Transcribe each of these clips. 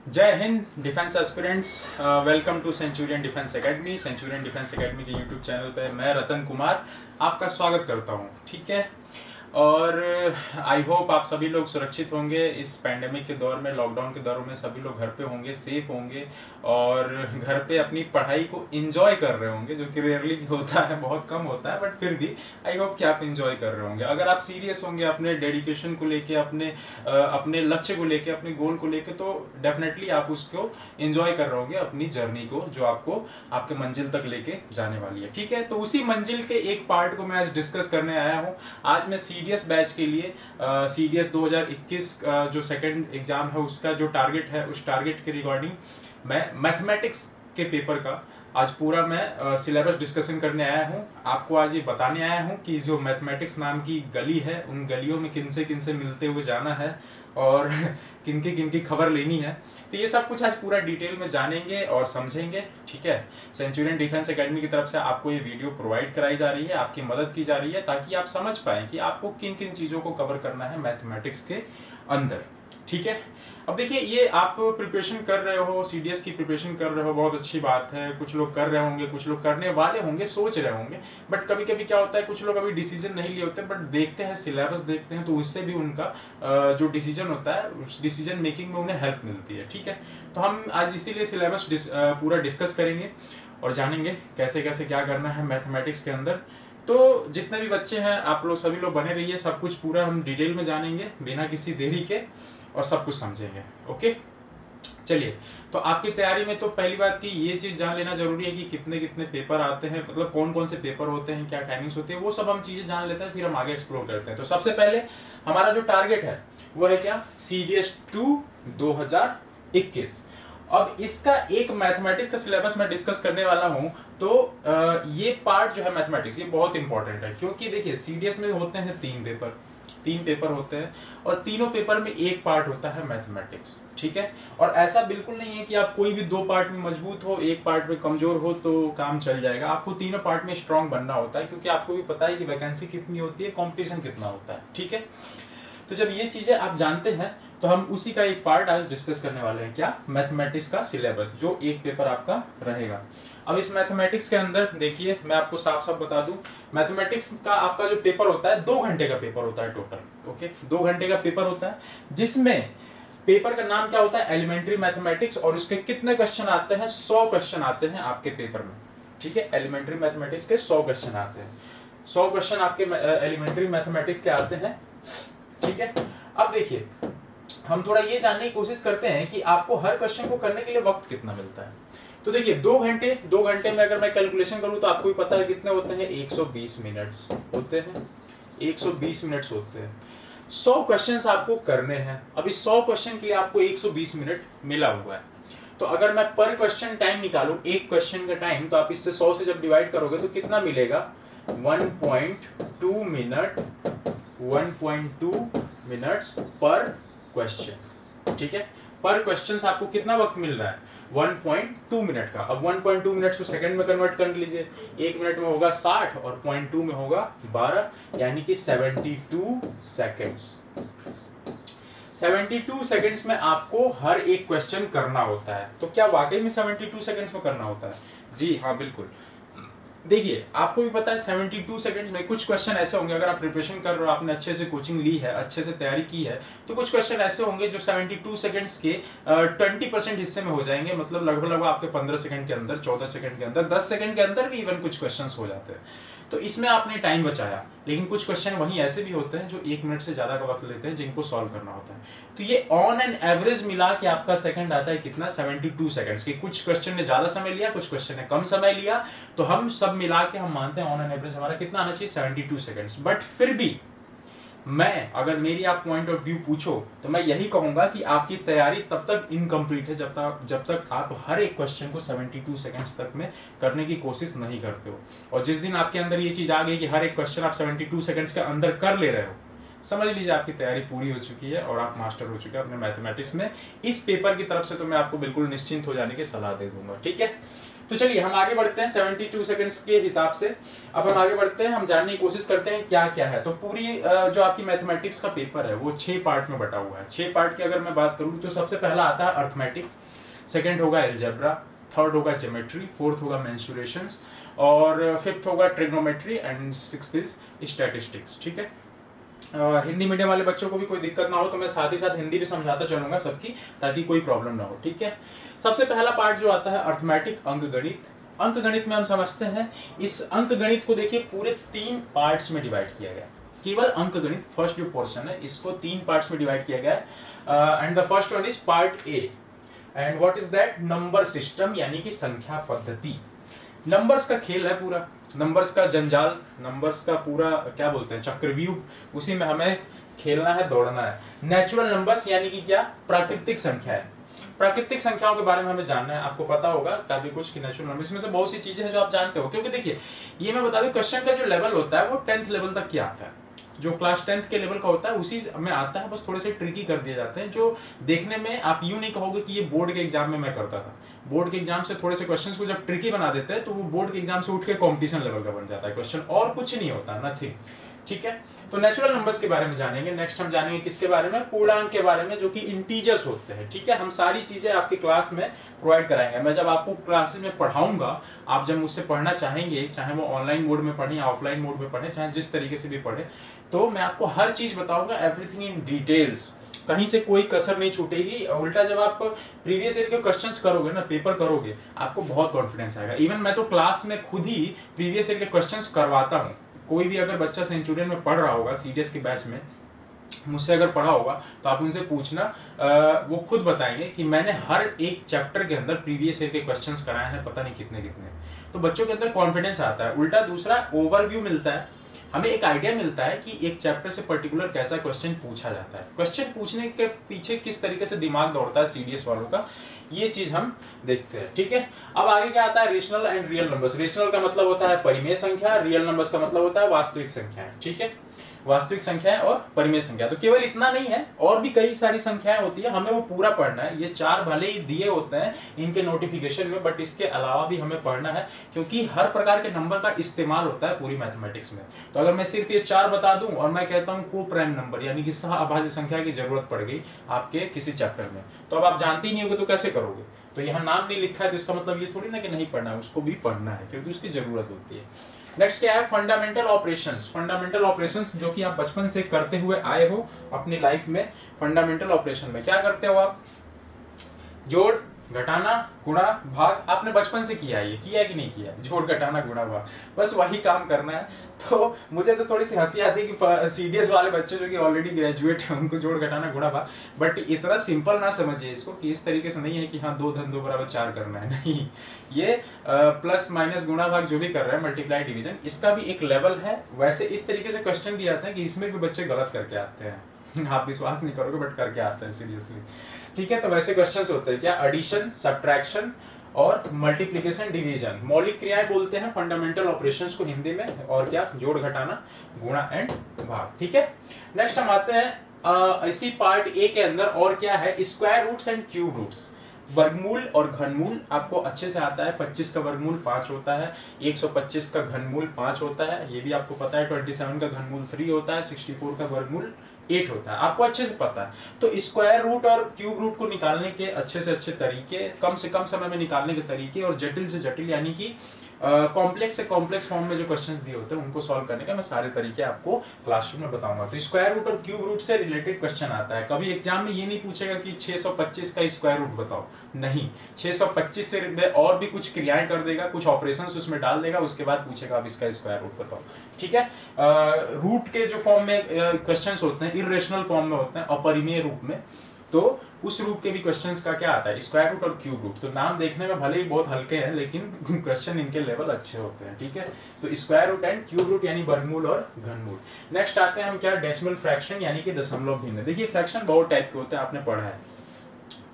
जय हिंद defence aspirants. Welcome to Centurion defence academy. Centurion defence academy के YouTube channel पे मैं रतन कुमार आपका स्वागत करता हूँ। ठीक है, और आई होप आप सभी लोग सुरक्षित होंगे। इस पैंडेमिक के दौर में, लॉकडाउन के दौर में सभी लोग घर पे होंगे, सेफ होंगे और घर पे अपनी पढ़ाई को एंजॉय कर रहे होंगे, जो कि रेयरली होता है, बहुत कम होता है, बट फिर भी आई होप कि आप एंजॉय कर रहे होंगे। अगर आप सीरियस होंगे अपने डेडिकेशन को लेके, अपने लक्ष्य को लेके, अपने गोल को लेके, तो डेफिनेटली आप उसको एंजॉय कर रहे होंगे, अपनी जर्नी को, जो आपको आपके मंजिल तक लेके जाने वाली है। ठीक है, तो उसी मंजिल के एक पार्ट को मैं आज डिस्कस करने आया हूँ। आज मैं सीडीएस बैच के लिए सीडीएस 2021 जो सेकंड एग्जाम है उसका जो टारगेट है, उस टारगेट के रिगार्डिंग मैं मैथमेटिक्स के पेपर का आज पूरा मैं सिलेबस डिस्कशन करने आया हूँ। आपको आज ये बताने आया हूँ कि जो मैथमेटिक्स नाम की गली है, उन गलियों में किन से मिलते हुए जाना है और किन की खबर लेनी है। तो ये सब कुछ आज पूरा डिटेल में जानेंगे और समझेंगे। ठीक है, सेंचुरियन डिफेंस एकेडमी की तरफ से आपको ये वीडियो प्रोवाइड कराई जा रही है, आपकी मदद की जा रही है, ताकि आप समझ पाएं कि आपको किन किन चीजों को कवर करना है मैथमेटिक्स के अंदर। ठीक है, अब देखिए, ये आप प्रिपरेशन कर रहे हो, सीडीएस की प्रिपरेशन कर रहे हो, बहुत अच्छी बात है। कुछ लोग कर रहे होंगे, कुछ लोग करने वाले होंगे, सोच रहे होंगे, बट कभी कभी क्या होता है, कुछ लोग अभी डिसीजन नहीं लिए होते, बट देखते हैं, सिलेबस देखते हैं, तो उससे भी उनका जो डिसीजन होता है, उस डिसीजन मेकिंग में उन्हें हेल्प मिलती है। ठीक है, तो हम आज इसीलिए सिलेबस पूरा डिस्कस करेंगे और जानेंगे कैसे कैसे क्या करना है मैथमेटिक्स के अंदर। तो जितने भी बच्चे हैं, आप लोग सभी लोग बने रहिए, सब कुछ पूरा हम डिटेल में जानेंगे बिना किसी देरी के और सब कुछ समझेंगे। ओके, चलिए, तो आपकी तैयारी में तो पहली बात की ये चीज जान लेना जरूरी है कि कितने कितने पेपर आते हैं, मतलब कौन कौन से पेपर होते हैं, क्या टाइमिंग्स होती है, वो सब हम चीजें जान लेते हैं, फिर हम आगे एक्सप्लोर करते हैं। तो सबसे पहले हमारा जो टारगेट है वो है क्या, सीडीएस 2 2021। अब इसका एक मैथमेटिक्स का सिलेबस मैं डिस्कस करने वाला हूं। तो ये पार्ट जो है मैथमेटिक्स, ये बहुत इंपॉर्टेंट है, क्योंकि देखिए सीडीएस में होते हैं तीन पेपर होते हैं और तीनों पेपर में एक पार्ट होता है मैथमेटिक्स। ठीक है, और ऐसा बिल्कुल नहीं है कि आप कोई भी दो पार्ट में मजबूत हो, एक पार्ट में कमजोर हो तो काम चल जाएगा। आपको तीनों पार्ट में स्ट्रांग बनना होता है, क्योंकि आपको भी पता है कि वैकेंसी कितनी होती है, कंपटीशन कितना होता है। ठीक है, तो जब ये चीजें आप जानते हैं तो हम उसी का एक पार्ट आज डिस्कस करने वाले हैं, क्या, मैथमेटिक्स का सिलेबस, जो एक पेपर आपका रहेगा। अब इस मैथमेटिक्स के अंदर देखिए, मैं आपको साफ साफ बता दूं, मैथमेटिक्स का आपका जो पेपर होता है 2 घंटे का पेपर होता है टोटल। ओके, 2 घंटे का पेपर होता है, जिसमें पेपर का नाम क्या होता है, एलिमेंट्री मैथमेटिक्स, और उसके कितने क्वेश्चन आते हैं, 100 क्वेश्चन आते हैं आपके पेपर में। ठीक है, एलिमेंट्री मैथमेटिक्स के 100 क्वेश्चन आते हैं, 100 क्वेश्चन आपके एलिमेंट्री मैथमेटिक्स के आते हैं। ठीक है, अब देखिए, हम थोड़ा ये जानने की कोशिश करते हैं कि आपको हर क्वेश्चन को करने के लिए वक्त कितना मिलता है। तो देखिए, 2 घंटे में अगर मैं कैलकुलेशन करूं तो आपको भी पता है कितने होते हैं, 120 मिनट्स होते हैं, 120 मिनट्स होते हैं। 100 क्वेश्चंस आपको करने हैं। अभी 100 क्वेश्चन के लिए आपको 120 मिनट मिला हुआ है। तो अगर मैं पर क्वेश्चन टाइम निकालूं, एक क्वेश्चन का टाइम, तो आप इससे 100 से जब डिवाइड करोगे तो कितना मिलेगा, 1.2 मिनट, 1.2 मिनट्स पर क्वेश्चन। ठीक है, पर क्वेश्चन आपको कितना वक्त मिल रहा है, 1.2 मिनट का। अब 1.2 मिनट को सेकंड में कन्वर्ट कर लीजिए, 1 मिनट में होगा 60 और 0.2 में होगा 12, यानी कि 72 सेकेंड्स। 72 सेकेंड्स में आपको हर एक क्वेश्चन करना होता है। तो क्या वाकई में 72 सेकेंड्स में करना होता है? जी हाँ, बिल्कुल। देखिए, आपको भी पता है 72 सेकंड्स में कुछ क्वेश्चन ऐसे होंगे, अगर आप प्रिपरेशन कर रहे हो, आपने अच्छे से कोचिंग ली है, अच्छे से तैयारी की है, तो कुछ क्वेश्चन ऐसे होंगे जो 72 सेकंड्स के 20% हिस्से में हो जाएंगे, मतलब लगभग आपके 15 सेकंड के अंदर, 14 सेकंड के अंदर, 10 सेकंड के अंदर भी इवन कुछ क्वेश्चन हो जाते हैं। तो इसमें आपने टाइम बचाया। लेकिन कुछ क्वेश्चन वहीं ऐसे भी होते हैं जो 1 मिनट से ज्यादा का वक्त लेते हैं, जिनको सॉल्व करना होता है। तो ये ऑन एन एवरेज मिला के आपका सेकंड आता है कितना, 72 सेकंड्स की। कुछ क्वेश्चन ने ज्यादा समय लिया, कुछ क्वेश्चन ने कम समय लिया, तो हम सब मिला के हम मानते हैं ऑन एन एवरेज हमारा कितना आना चाहिए, 72 सेकंड्स। बट फिर भी मैं, अगर मेरी आप पॉइंट ऑफ व्यू पूछो तो मैं यही कहूंगा कि आपकी तैयारी तब तक इनकम्प्लीट है जब तक आप हर एक क्वेश्चन को 72 सेकंड्स तक में करने की कोशिश नहीं करते हो। और जिस दिन आपके अंदर ये चीज आ गई कि हर एक क्वेश्चन आप 72 सेकंड्स के अंदर कर ले रहे हो, समझ लीजिए आपकी तैयारी पूरी हो चुकी है और आप मास्टर हो चुके हैं अपने मैथमेटिक्स में। इस पेपर की तरफ से तो मैं आपको बिल्कुल निश्चिंत हो जाने की सलाह दे दूंगा। ठीक है, तो चलिए हम आगे बढ़ते हैं 72 सेकंड्स के हिसाब से। अब हम आगे बढ़ते हैं, हम जानने की कोशिश करते हैं क्या क्या है। तो पूरी जो आपकी मैथमेटिक्स का पेपर है वो 6 पार्ट में बटा हुआ है। 6 पार्ट की अगर मैं बात करूं तो सबसे पहला आता है अर्थमेटिक, सेकंड होगा एल्जेब्रा, थर्ड होगा ज्योमेट्री, फोर्थ होगा मेंसुरेशंस, और फिफ्थ होगा trigonometry, and sixth is statistics. ठीक है, हिंदी मीडियम वाले बच्चों को भी कोई दिक्कत ना हो तो मैं साथ ही साथ हिंदी भी समझाता चलूंगा सबकी, ताकि कोई प्रॉब्लम ना हो। ठीक है, सबसे पहला पार्ट जो आता है अर्थमेटिक, अंकगणित। अंकगणित में हम समझते हैं, इस अंकगणित को देखिए पूरे 3 पार्ट्स में डिवाइड किया गया। केवल अंकगणित फर्स्ट जो पोर्शन है इसको 3 पार्ट्स में डिवाइड किया गया है। And the first one is part A, and what is that? Number system, यानी कि संख्या पद्धति। नंबर्स का खेल है पूरा, नंबर्स का जंजाल, नंबर्स का पूरा क्या बोलते हैं चक्रव्यूह, उसी में हमें खेलना है, दौड़ना है। नेचुरल नंबर्स यानी कि क्या? प्राकृतिक संख्या है। प्राकृतिक संख्याओं के बारे में हमें जानना है। आपको पता होगा काफी कुछ कि नेचुरल नंबर्स में से बहुत सी चीजें हैं जो आप जानते हो, क्योंकि देखिए ये मैं बता दूं क्वेश्चन का जो लेवल होता है वो 10th लेवल तक क्या आता है, जो क्लास 10th के लेवल का होता है उसी में आता है। बस थोड़े से ट्रिकी कर दिए जाते हैं, जो देखने में आप यूं नहीं कहोगे कि ये बोर्ड के एग्जाम में मैं करता था। बोर्ड के एग्जाम से थोड़े से क्वेश्चंस को जब ट्रिकी बना देते हैं तो वो बोर्ड के एग्जाम से उठ के कॉम्पिटिशन लेवल का बन जाता है क्वेश्चन, और कुछ नहीं होता, नथिंग। ठीक है, तो नेचुरल नंबर्स के बारे में जानेंगे। नेक्स्ट हम जानेंगे किसके बारे में? पूर्णांक के बारे में, जो कि इंटीजर्स होते हैं। ठीक है, हम सारी चीजें आपकी क्लास में प्रोवाइड कराएंगे। मैं जब आपको क्लासेस में पढ़ाऊंगा, आप जब मुझसे पढ़ना चाहेंगे, चाहे वो ऑनलाइन मोड में पढ़े या ऑफलाइन मोड में पढ़े, चाहे जिस तरीके से भी पढ़े, तो मैं आपको हर चीज बताऊंगा, एवरीथिंग इन डिटेल्स, कहीं से कोई कसर नहीं छूटेगी। उल्टा जब आप प्रीवियस ईयर के क्वेश्चंस करोगे ना, पेपर करोगे, आपको बहुत कॉन्फिडेंस आएगा। इवन मैं तो क्लास में खुद ही प्रीवियस ईयर के क्वेश्चंस करवाता हूँ। कोई भी अगर बच्चा सेंचुरियन में पढ़ रहा होगा, सीडीएस के बैच में मुझसे अगर पढ़ा होगा, तो आप उनसे पूछना, वो खुद बताएंगे कि मैंने हर एक चैप्टर के अंदर प्रीवियस ईयर के क्वेश्चंस कराए हैं, पता नहीं कितने कितने। तो बच्चों के अंदर कॉन्फिडेंस आता है। उल्टा दूसरा ओवरव्यू मिलता है, हमें एक आइडिया मिलता है कि एक चैप्टर से पर्टिकुलर कैसा क्वेश्चन पूछा जाता है, क्वेश्चन पूछने के पीछे किस तरीके से दिमाग दौड़ता है सीडीएस वालों का, ये चीज हम देखते हैं। ठीक है, अब आगे क्या आता है? Rational and real numbers. Rational का मतलब होता है परिमेय संख्या, रियल नंबर्स का मतलब होता है वास्तविक संख्या। ठीक है, वास्तविक संख्याएं और परिमेय संख्या। तो केवल इतना नहीं है, और भी कई सारी संख्याएं होती है, हमें वो पूरा पढ़ना है। ये 4 भले ही दिए होते हैं इनके नोटिफिकेशन में, बट इसके अलावा भी हमें पढ़ना है, क्योंकि हर प्रकार के नंबर का इस्तेमाल होता है पूरी मैथमेटिक्स में। तो अगर मैं सिर्फ ये 4 बता दूं और मैं कहता हूं को प्राइम नंबर यानी कि सह अभाज्य संख्या की जरूरत पड़ गई आपके किसी चैप्टर में, तो अब आप जानते ही नहीं होगे तो कैसे करोगे? तो यहाँ नाम नहीं लिखा है तो इसका मतलब ये थोड़ी ना कि नहीं पढ़ना है, उसको भी पढ़ना है, क्योंकि उसकी जरूरत होती है। नेक्स्ट क्या है? Fundamental operations. फंडामेंटल ऑपरेशंस जो कि आप बचपन से करते हुए आए हो अपनी लाइफ में। फंडामेंटल ऑपरेशन में क्या करते हो आप? जोड़, घटाना, गुणा, भाग। आपने बचपन से किया है, ये किया कि नहीं किया? जोड़, घटाना, गुणा, भाग, बस वही काम करना है। तो मुझे तो थोड़ी सी हंसी आती है कि सीडीएस वाले बच्चे जो कि ऑलरेडी ग्रेजुएट हैं उनको जोड़, घटाना, गुणा, भाग, बट इतना सिंपल ना समझिए इसको कि इस तरीके से नहीं है कि हाँ 2 धन 2 बराबर 4 करना है, नहीं। ये प्लस माइनस गुणा भाग जो भी कर रहे हैं, मल्टीप्लाई डिवीजन, इसका भी एक लेवल है। वैसे इस तरीके से क्वेश्चन भी आते हैं कि इसमें भी बच्चे गलत करके आते हैं। आप विश्वास नहीं करोगे बट करके आते हैं सीरियसली। ठीक है, तो वैसे क्वेश्चंस होते हैं क्या? एडिशन, सब्ट्रैक्शन और मल्टीप्लिकेशन, डिवीजन। मौलिक क्रियाएं बोलते हैं फंडामेंटल ऑपरेशंस को हिंदी में, और क्या? जोड़, घटाना, गुणा एंड भाग। ठीक है, नेक्स्ट हम आते हैं इसी पार्ट ए के अंदर, और क्या है? Square roots and cube roots. वर्गमूल और घनमूल आपको अच्छे से आता है। 25 का वर्गमूल 5 होता है, 125 का घनमूल 5 होता है, ये भी आपको पता है। 27 का घनमूल 3 होता है, 64 का वर्गमूल 8 होता है, आपको अच्छे से पता है। तो स्क्वायर रूट और क्यूब रूट को निकालने के अच्छे से अच्छे तरीके, कम से कम समय में निकालने के तरीके, और जटिल से जटिल यानी कि कॉम्प्लेक्स से कॉम्प्लेक्स फॉर्म में जो क्वेश्चंस दिए होते हैं उनको सॉल्व करने का मैं सारे तरीके आपको क्लासरूम में बताऊंगा। तो स्क्वायर रूट और क्यूब रूट से रिलेटेड क्वेश्चन आता है। कभी एग्जाम में ये नहीं पूछेगा कि 625 का स्क्वायर रूट बताओ, नहीं। 625 से और भी कुछ क्रियाएं कर देगा, कुछ ऑपरेशंस उसमें डाल देगा, उसके बाद पूछेगा अब इसका स्क्वायर रूट बताओ। ठीक है, रूट के जो फॉर्म में क्वेश्चंस होते हैं इर्रेशनल फॉर्म में होते हैं, अपरिमेय रूप में, तो उस रूप के भी क्वेश्चंस का क्या आता है? स्क्वायर रूट और क्यूब रूट। तो नाम देखने में भले ही बहुत हल्के हैं लेकिन क्वेश्चन इनके लेवल अच्छे होते हैं। ठीक है, तो square root and cube root यानी वर्गमूल और घनमूल। नेक्स्ट आते हैं हम क्या? डेसिमल फ्रैक्शन यानी कि दशमलव भिन्न। देखिए फ्रैक्शन बहुत टाइप के होते हैं, आपने पढ़ा है।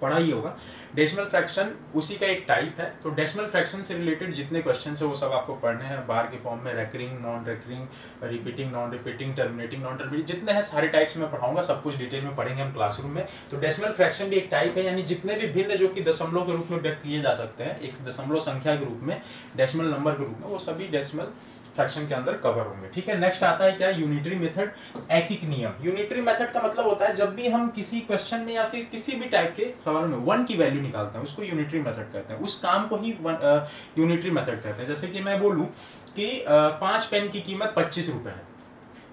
पढ़ा ही होगा। डेसिमल फ्रैक्शन उसी का एक टाइप है। तो डेसिमल फ्रैक्शन से रिलेटेड जितने क्वेश्चन है वो सब आपको पढ़ने हैं बार के फॉर्म में, recurring, non recurring, repeating, non repeating, terminating, non terminating, जितने हैं सारे टाइप्स में पढ़ाऊंगा, सब कुछ डिटेल में पढ़ेंगे हम क्लासरूम में। तो डेसिमल फ्रैक्शन भी एक टाइप है, यानी जितने भी भिन्न जो कि दशमलव के रूप में व्यक्त किए जा सकते हैं, एक दशमलव संख्या के रूप में, डेसिमल नंबर के रूप में, वो सभी डेसिमल फ्रैक्शन के अंदर कवर होंगे। ठीक है, नेक्स्ट आता है क्या, यूनिटरी मेथड, एकिक नियम। यूनिटरी मेथड का मतलब होता है जब भी हम किसी क्वेश्चन में या फिर किसी भी टाइप के सवाल में 1 की वैल्यू निकालते हैं, उसको यूनिटरी मेथड कहते हैं, उस काम को ही यूनिटरी मेथड कहते हैं। जैसे कि मैं बोलूं कि 5 पेन की कीमत 25 रुपए है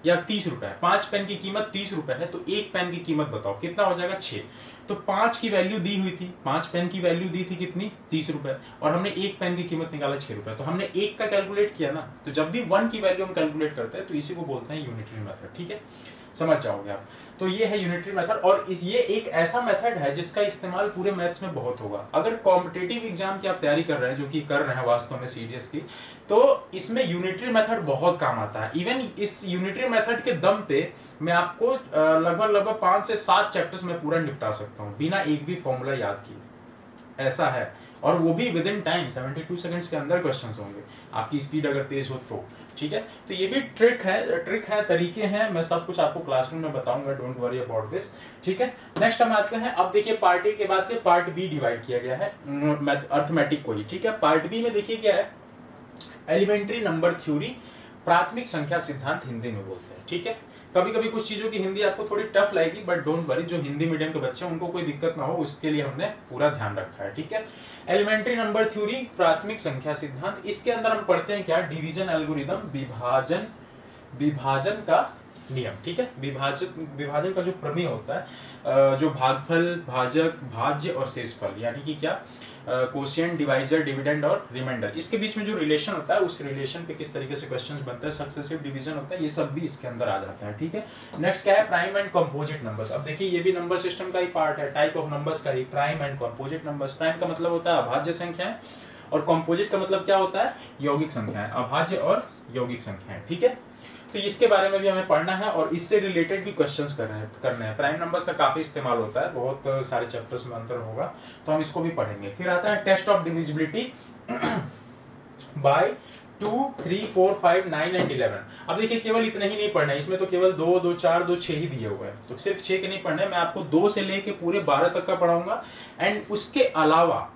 या 30 रुपए है, 5 पेन की कीमत 30 रुपए है, तो एक पेन की कीमत बताओ कितना हो जाएगा, 6। तो 5 की वैल्यू दी हुई थी, 5 पेन की वैल्यू दी थी कितनी, 30 रुपए, और हमने एक पेन की कीमत निकाला 6 रुपए, तो हमने एक का कैलकुलेट किया ना। तो जब भी 1 की वैल्यू हम कैलकुलेट करते हैं तो इसी को बोलते हैं यूनिटरी मेथड। ठीक है, समझ जाओगे आप। तो ये है यूनिटरी मेथड, और ये एक ऐसा मेथड है जिसका इस्तेमाल पूरे मैथ्स में बहुत होगा। अगर कॉम्पिटिटिव एग्जाम की आप तैयारी कर रहे हैं, जो कि कर रहे हैं वास्तव में सीडीएस की, तो इसमें यूनिटरी मेथड बहुत काम आता है। इवन इस यूनिटरी मेथड के दम पे मैं आपको लगभग 5 से 7 चैप्टर्स में पूरा निपटा सकता हूँ बिना एक भी फॉर्मूला याद किए, ऐसा है। और वो भी विद इन टाइम 72 सेकंड्स के अंदर क्वेश्चंस होंगे, आपकी स्पीड अगर तेज हो तो। ठीक है, तो ये भी ट्रिक है, तरीके हैं, मैं सब कुछ आपको क्लासरूम में बताऊंगा, डोंट वरी अबाउट दिस। ठीक है, नेक्स्ट हम आते हैं, अब देखिए पार्ट ए के बाद से पार्ट बी डिवाइड किया गया है अर्थमेटिक को ही। ठीक है, पार्ट बी में देखिए क्या है, एलिमेंट्री नंबर थ्योरी, प्राथमिक संख्या सिद्धांत हिंदी में बोलते हैं। ठीक है, कभी कभी कुछ चीजों की हिंदी आपको थोड़ी टफ लगेगी, बट डोंट वरी, जो हिंदी मीडियम के बच्चे हैं उनको कोई दिक्कत ना हो, उसके लिए हमने पूरा ध्यान रखा है। ठीक है, एलिमेंट्री नंबर थ्योरी, प्राथमिक संख्या सिद्धांत, इसके अंदर हम पढ़ते हैं क्या, डिवीजन एल्गोरिदम, विभाजन का नियम। ठीक है, विभाजन का जो प्रमेय होता है, जो भागफल, भाजक, भाज्य और शेषफल, यानी कि क्या, कोशिएंट, डिवाइजर, डिविडेंड और रिमाइंडर, इसके बीच में जो रिलेशन होता है, उस रिलेशन पे किस तरीके से क्वेश्चंस बनते हैं, सक्सेसिव डिवीजन होता है, ये सब भी इसके अंदर आ जाता है। ठीक है, नेक्स्ट क्या है, प्राइम एंड कंपोजिट नंबर्स। अब देखिए ये भी नंबर सिस्टम का ही पार्ट है, टाइप ऑफ नंबर्स का ही, prime and composite numbers. Prime का मतलब होता है अभाज्य संख्याएं, और कंपोजिट का मतलब क्या होता है, यौगिक संख्याएं, अभाज्य और यौगिक संख्याएं। ठीक है, तो इसके बारे में भी हमें पढ़ना है, और इससे रिलेटेड भी क्वेश्चंस करने हैं। प्राइम नंबर्स का काफी इस्तेमाल होता है, बहुत सारे चैप्टर्स में अंतर होगा, तो हम इसको भी पढ़ेंगे। फिर आता है test of divisibility by 2, 3, 4, 5, 9 and 11। अब देखिए केवल इतना ही नहीं पढ़ना है, इसमें तो केवल 2, 2, 4, 2, 6 ही दिए हुए हैं, तो सिर्फ 6 के नहीं पढ़ना है, मैं आपको 2 से लेके पूरे 12 तक का पढ़ाऊंगा। एंड उसके अलावा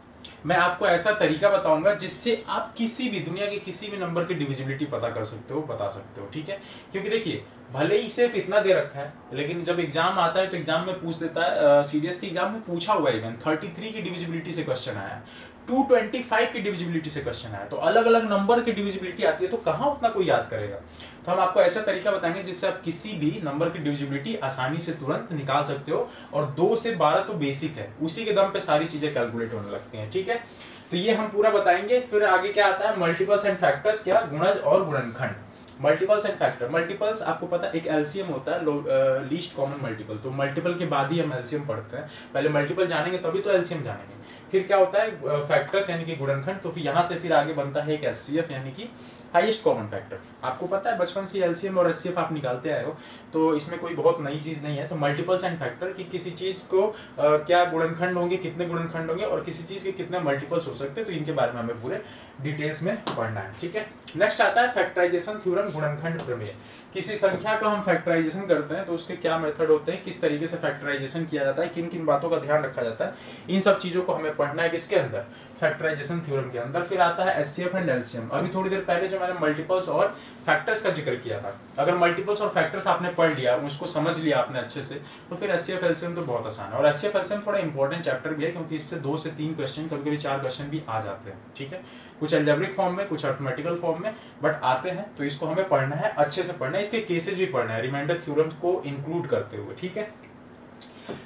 मैं आपको ऐसा तरीका बताऊंगा जिससे आप किसी भी दुनिया के किसी भी नंबर की डिविजिबिलिटी पता कर सकते हो, बता सकते हो। ठीक है, क्योंकि देखिए भले ही सिर्फ इतना दे रखा है, लेकिन जब एग्जाम आता है तो एग्जाम में पूछ देता है, सीडीएस के एग्जाम में पूछा हुआ है, इवन 33 की डिविजिबिलिटी से क्वेश्चन आया है, 225 की डिविजिबिलिटी से क्वेश्चन आया, तो अलग अलग नंबर की डिविजिबिलिटी आती है, तो कहां उतना कोई याद करेगा। तो हम आपको ऐसा तरीका बताएंगे जिससे आप किसी भी नंबर की डिविजिबिलिटी आसानी से तुरंत निकाल सकते हो, और 2 से 12 तो बेसिक है, उसी के दम पे सारी चीजें कैलकुलेट होने लगती हैं। ठीक है, तो ये हम पूरा बताएंगे। फिर आगे क्या आता है, मल्टीपल्स एंड फैक्टर्स, क्या, गुणज और गुणनखंड। मल्टीपल्स एंड फैक्टर, मल्टीपल्स आपको पता है एक एलसीएम होता है, लीस्ट कॉमन मल्टीपल, तो मल्टीपल के बाद ही हम एलसीएम पढ़ते हैं, पहले मल्टीपल जानेंगे तभी तो एलसीएम जानेंगे। फिर क्या होता है, फैक्टर्स यानी कि गुणनखंड, तो फिर यहाँ से फिर आगे बनता है एक एचसीएफ यानी कि हाईएस्ट कॉमन फैक्टर। आपको पता है बचपन से एलसीएम और एचसीएफ आप निकालते आए हो, तो इसमें कोई बहुत नई चीज नहीं है। तो मल्टीपल्स एंड फैक्टर कि किसी चीज को क्या गुणनखंड होंगे, कितने गुणनखंड होंगे, और किसी चीज के कितने मल्टीपल्स हो सकते हैं, तो इनके बारे में हमें पूरे डिटेल्स में पढ़ना है। ठीक है, नेक्स्ट आता है फैक्टराइजेशन थ्योरम, गुणनखंड प्रमेय। किसी संख्या का हम फैक्टराइजेशन करते हैं तो उसके क्या मेथड होते हैं, किस तरीके से फैक्टराइजेशन किया जाता है, किन किन बातों का ध्यान रखा जाता है, इन सब चीजों को हमें पढ़ना है किसके अंदर, फैक्टराइजेशन थ्योरम के अंदर। फिर आता है एचसीएफ एंड एलसीएम। अभी थोड़ी देर पहले जो मैंने मल्टीपल्स और फैक्टर्स का जिक्र किया था, अगर मल्टीपल्स और फैक्टर्स आपने पढ़ लिया, उसको समझ लिया आपने अच्छे से, तो फिर एचसीएफ एलसीएम तो बहुत आसान है। और एचसीएफ एलसीएम थोड़ा इंपॉर्टेंट चैप्टर भी है, क्योंकि इससे 2 से 3 क्वेश्चन, कभी-कभी 4 क्वेश्चन भी आ जाते हैं। ठीक है, कुछ अलजेब्रिक फॉर्म में, कुछ अर्थमेटिकल फॉर्म में, बट आते हैं, तो इसको हमें पढ़ना है, अच्छे से पढ़ना है, इसके केसेस भी पढ़ना है, रिमाइंडर थ्योरम को इंक्लूड करते हुए। ठीक है,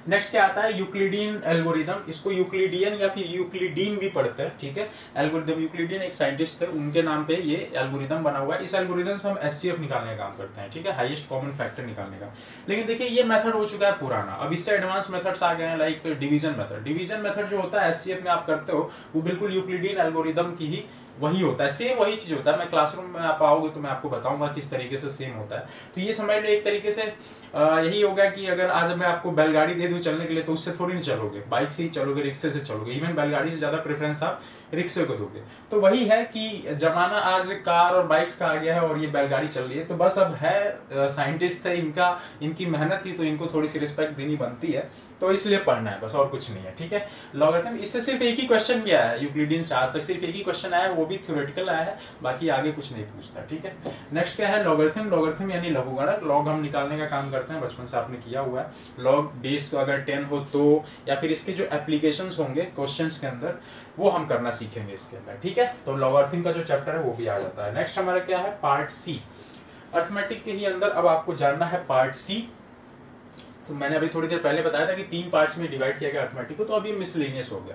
नेक्स्ट क्या आता है, यूक्लिडियन एल्गोरिदम। इसको यूक्लिडियन या फिर यूक्लिडीन भी पढ़ते हैं। ठीक है, एल्गोरिदम, यूक्लिडियन एक साइंटिस्ट थे, उनके नाम पे ये एल्गोरिदम बना हुआ है। इस एल्गोरिदम से हम एचसीएफ निकालने का काम करते हैं। ठीक है, हाईएस्ट कॉमन फैक्टर निकालने का। लेकिन देखिए ये मेथड हो चुका है पुराना, अब इससे एडवांस मेथड्स आ गए हैं, like division method. Division method जो होता है एचसीएफ में आप करते हो, वो बिल्कुल यूक्लिडियन एल्गोरिदम की ही वही होता है, सेम वही चीज होता है। मैं क्लासरूम में आप आओगे तो मैं आपको बताऊंगा किस तरीके से सेम होता है। तो ये समझ लो एक तरीके से यही होगा कि अगर आज मैं आपको बैलगाड़ी बैलगाड़ी दे दूं चलने के लिए तो उससे थोड़ी नहीं चलोगे, बाइक से ही चलोगे, रिक्शे से चलोगे, इवन बैलगाड़ी से ज्यादा प्रेफरेंस आप रिक्शे को दोगे। तो वही है कि जमाना आज कार और बाइक्स का आ गया है और ये बैलगाड़ी चल रही है, तो बस अब है साइंटिस्ट है, इनकी मेहनत थी, तो इनको थोड़ी सी रिस्पेक्ट देनी बनती है, तो इसलिए पढ़ना है बस, और कुछ नहीं है। ठीक है, लॉगरिथम, इससे सिर्फ एक ही क्वेश्चन भी आया है यूक्लिडियन से, आज तक सिर्फ एक ही क्वेश्चन आया है, वो भी थ्योरेटिकल आया है, बाकी आगे कुछ नहीं पूछता। ठीक है, नेक्स्ट क्या है लॉगरिथम। लॉगरिथम यानी लघुगणक, लॉग हम निकालने का काम करते हैं, बचपन से आपने किया हुआ है। लॉग बेस अगर 10 हो तो, या फिर इसके जो एप्लीकेशंस होंगे क्वेश्चंस के अंदर, वो हम करना सीखेंगे इसके अंदर। ठीक है, तो लॉगरिथम का जो चैप्टर है वो भी आ जाता है। नेक्स्ट हमारा क्या है, पार्ट सी, अर्थमेटिक के ही अंदर अब आपको जानना है पार्ट सी। तो मैंने अभी थोड़ी देर पहले बताया था कि 3 पार्ट्स में डिवाइड किया गया अर्थमेटिक को, तो अभी मिसलेनियस हो गया।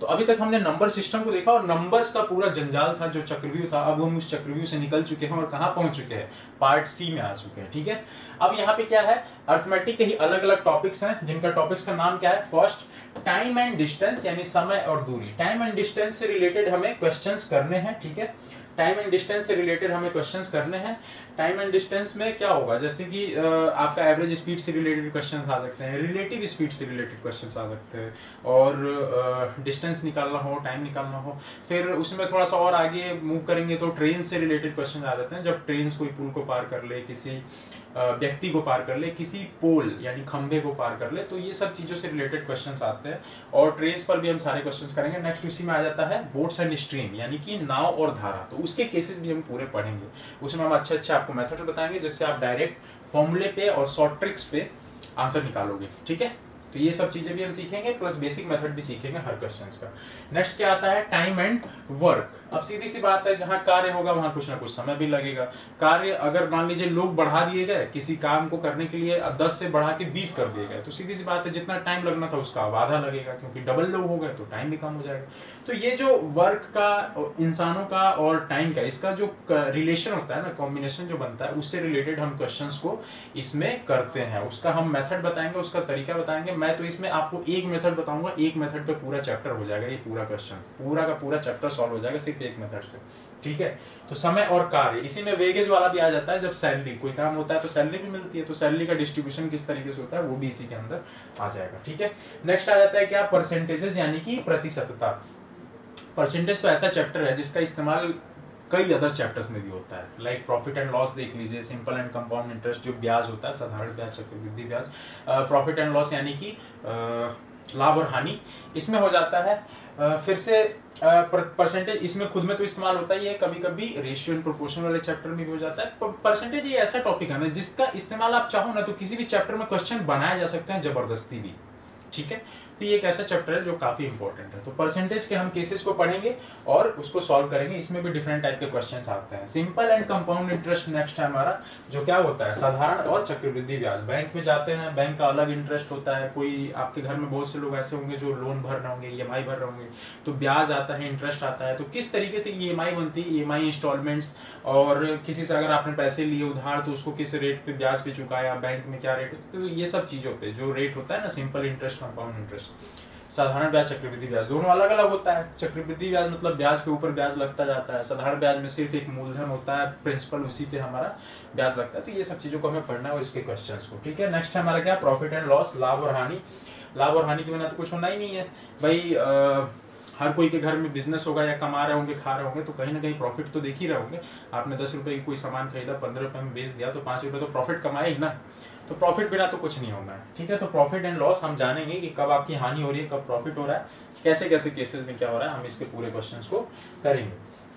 तो अभी तक हमने नंबर सिस्टम को देखा और नंबर्स का पूरा जंजाल था जो चक्रव्यूह था, अब हम उस चक्रव्यूह से निकल चुके हैं और कहां पहुंच चुके हैं, पार्ट सी में आ चुके हैं। ठीक है, अब यहाँ पे क्या है, अर्थमेटिक के ही अलग अलग टॉपिक्स हैं, जिनका टॉपिक्स का नाम क्या है, फर्स्ट टाइम एंड डिस्टेंस, यानी समय और दूरी। टाइम एंड डिस्टेंस से रिलेटेड हमें क्वेश्चंस करने हैं। ठीक है, टाइम एंड डिस्टेंस से रिलेटेड हमें क्वेश्चंस करने हैं। टाइम एंड डिस्टेंस में क्या होगा, जैसे कि आपका एवरेज स्पीड से रिलेटेड क्वेश्चंस आ सकते हैं, रिलेटिव स्पीड से रिलेटेड क्वेश्चंस आ सकते हैं, और डिस्टेंस निकालना हो, टाइम निकालना हो। फिर उसमें थोड़ा सा और आगे मूव करेंगे तो ट्रेन से रिलेटेड क्वेश्चन आ जाते हैं, जब ट्रेन कोई पुल को पार कर ले, किसी व्यक्ति को पार कर ले, किसी पोल यानी खंबे को पार कर ले, तो ये सब चीजों से रिलेटेड क्वेश्चंस आते हैं, और ट्रेन पर भी हम सारे क्वेश्चंस करेंगे। नेक्स्ट उसी में आ जाता है बोट्स एंड स्ट्रीम, यानी कि नाव और धारा, तो उसके केसेस भी हम पूरे पढ़ेंगे। उसमें हम अच्छे अच्छे आपको मेथड बताएंगे, जिससे आप डायरेक्ट फॉर्मूले पे और शॉर्ट ट्रिक्स पे आंसर निकालोगे। ठीक है, तो ये सब चीजें भी हम सीखेंगे, प्लस बेसिक मेथड भी सीखेंगे हर क्वेश्चंस का। नेक्स्ट क्या आता है, टाइम एंड वर्क। अब सीधी सी बात है, जहां कार्य होगा वहां कुछ ना कुछ समय भी लगेगा। कार्य अगर मान लीजिए लोग बढ़ा दिए गए, किसी काम को करने के लिए 10 से बढ़ा के 20 कर दिए गए, तो सीधी सी बात है जितना टाइम लगना था उसका अब आधा लगेगा, क्योंकि डबल लोग हो गए तो टाइम भी कम हो जाएगा। तो ये जो वर्क का, इंसानों का और टाइम का, इसका जो रिलेशन होता है ना, कॉम्बिनेशन जो बनता है, उससे रिलेटेड हम क्वेश्चंस को इसमें करते हैं। उसका हम मेथड बताएंगे, उसका तरीका बताएंगे। मैं तो इसमें आपको एक मेथड बताऊंगा, एक मेथड पे पूरा चैप्टर हो जाएगा, ये पूरा क्वेश्चन पूरा का पूरा चैप्टर सॉल्व हो जाएगा सिर्फ एक मेथड से। ठीक है, तो समय और कार्य, इसी में वेगेज वाला भी आ जाता है, जब सैलरी, कोई काम होता है तो सैलरी भी मिलती है, तो सैलरी का डिस्ट्रीब्यूशन किस तरीके से होता है वो भी इसी के अंदर आ जाएगा। ठीक है, नेक्स्ट आ जाता है क्या, परसेंटेजेस, यानी कि प्रतिशतता। परसेंटेज तो ऐसा चैप्टर है जिसका इस्तेमाल कई अदर चैप्टर्स में भी होता है, लाइक प्रॉफिट एंड लॉस देख लीजिए, सिंपल एंड कंपाउंड इंटरेस्ट, जो ब्याज होता है, साधारण ब्याज, चक्रवृद्धि ब्याज, प्रॉफिट एंड लॉस यानी कि लाभ और हानि, इसमें हो जाता है। फिर से परसेंटेज इसमें खुद में तो इस्तेमाल होता ही है, कभी कभी रेशियो एंड प्रोपोर्शन वाले चैप्टर में भी हो जाता है। परसेंटेज ये ऐसा टॉपिक है ना जिसका इस्तेमाल आप चाहो ना तो किसी भी चैप्टर में क्वेश्चन बनाए जा सकते हैं जबरदस्ती भी। ठीक है, तो ये एक ऐसा चैप्टर है जो काफी इंपॉर्टेंट है। तो परसेंटेज के हम केसेस को पढ़ेंगे और उसको सॉल्व करेंगे, इसमें भी डिफरेंट टाइप के क्वेश्चंस आते हैं। Simple and compound interest next है हमारा, जो क्या होता है, साधारण और चक्रवृद्धि ब्याज। बैंक में जाते हैं, बैंक का अलग इंटरेस्ट होता है, कोई आपके घर में बहुत से लोग ऐसे होंगे जो लोन भर रहे होंगे, ईएमआई भर रहे होंगे, तो ब्याज आता है, इंटरेस्ट आता है, तो किस तरीके से ईएमआई बनती है, ईएमआई इंस्टॉलमेंट्स, और किसी से अगर आपने पैसे लिए उधार तो उसको किस रेट पे ब्याज पे चुकाया, बैंक में क्या रेट, तो ये सब चीजों पे जो रेट होता है ना, सिंपल इंटरेस्ट, कंपाउंड इंटरेस्ट, साधारण ब्याज, चक्रवृद्धि ब्याज, दोनों अलग अलग होता है। चक्रवृद्धि ब्याज मतलब ब्याज के ऊपर ब्याज लगता जाता है, साधारण ब्याज में सिर्फ एक मूलधन होता है, प्रिंसिपल, उसी पे हमारा ब्याज लगता है। तो ये सब चीजों को हमें पढ़ना है और इसके क्वेश्चंस को। ठीक है, नेक्स्ट है हमारा क्या, प्रॉफिट एंड लॉस, लाभ और हानि। लाभ और हानि के बिना तो कुछ होना ही नहीं है भाई। हर कोई के घर में बिजनेस होगा, या कमा रहे होंगे, खा रहे होंगे, तो कहीं ना कहीं प्रॉफिट तो देख ही रहे होंगे। आपने 10 रुपए की कोई सामान खरीदा, 15 रुपए में बेच दिया, तो 5 रुपए तो प्रॉफिट कमाए ही ना। तो प्रॉफिट बिना तो कुछ नहीं होना है। ठीक है, तो प्रॉफिट एंड लॉस हम जानेंगे कि कब आपकी हानि हो रही है, कब प्रॉफिट हो रहा है, कैसे कैसे केसेस में क्या हो रहा है, हम इसके पूरे क्वेश्चंस को करेंगे।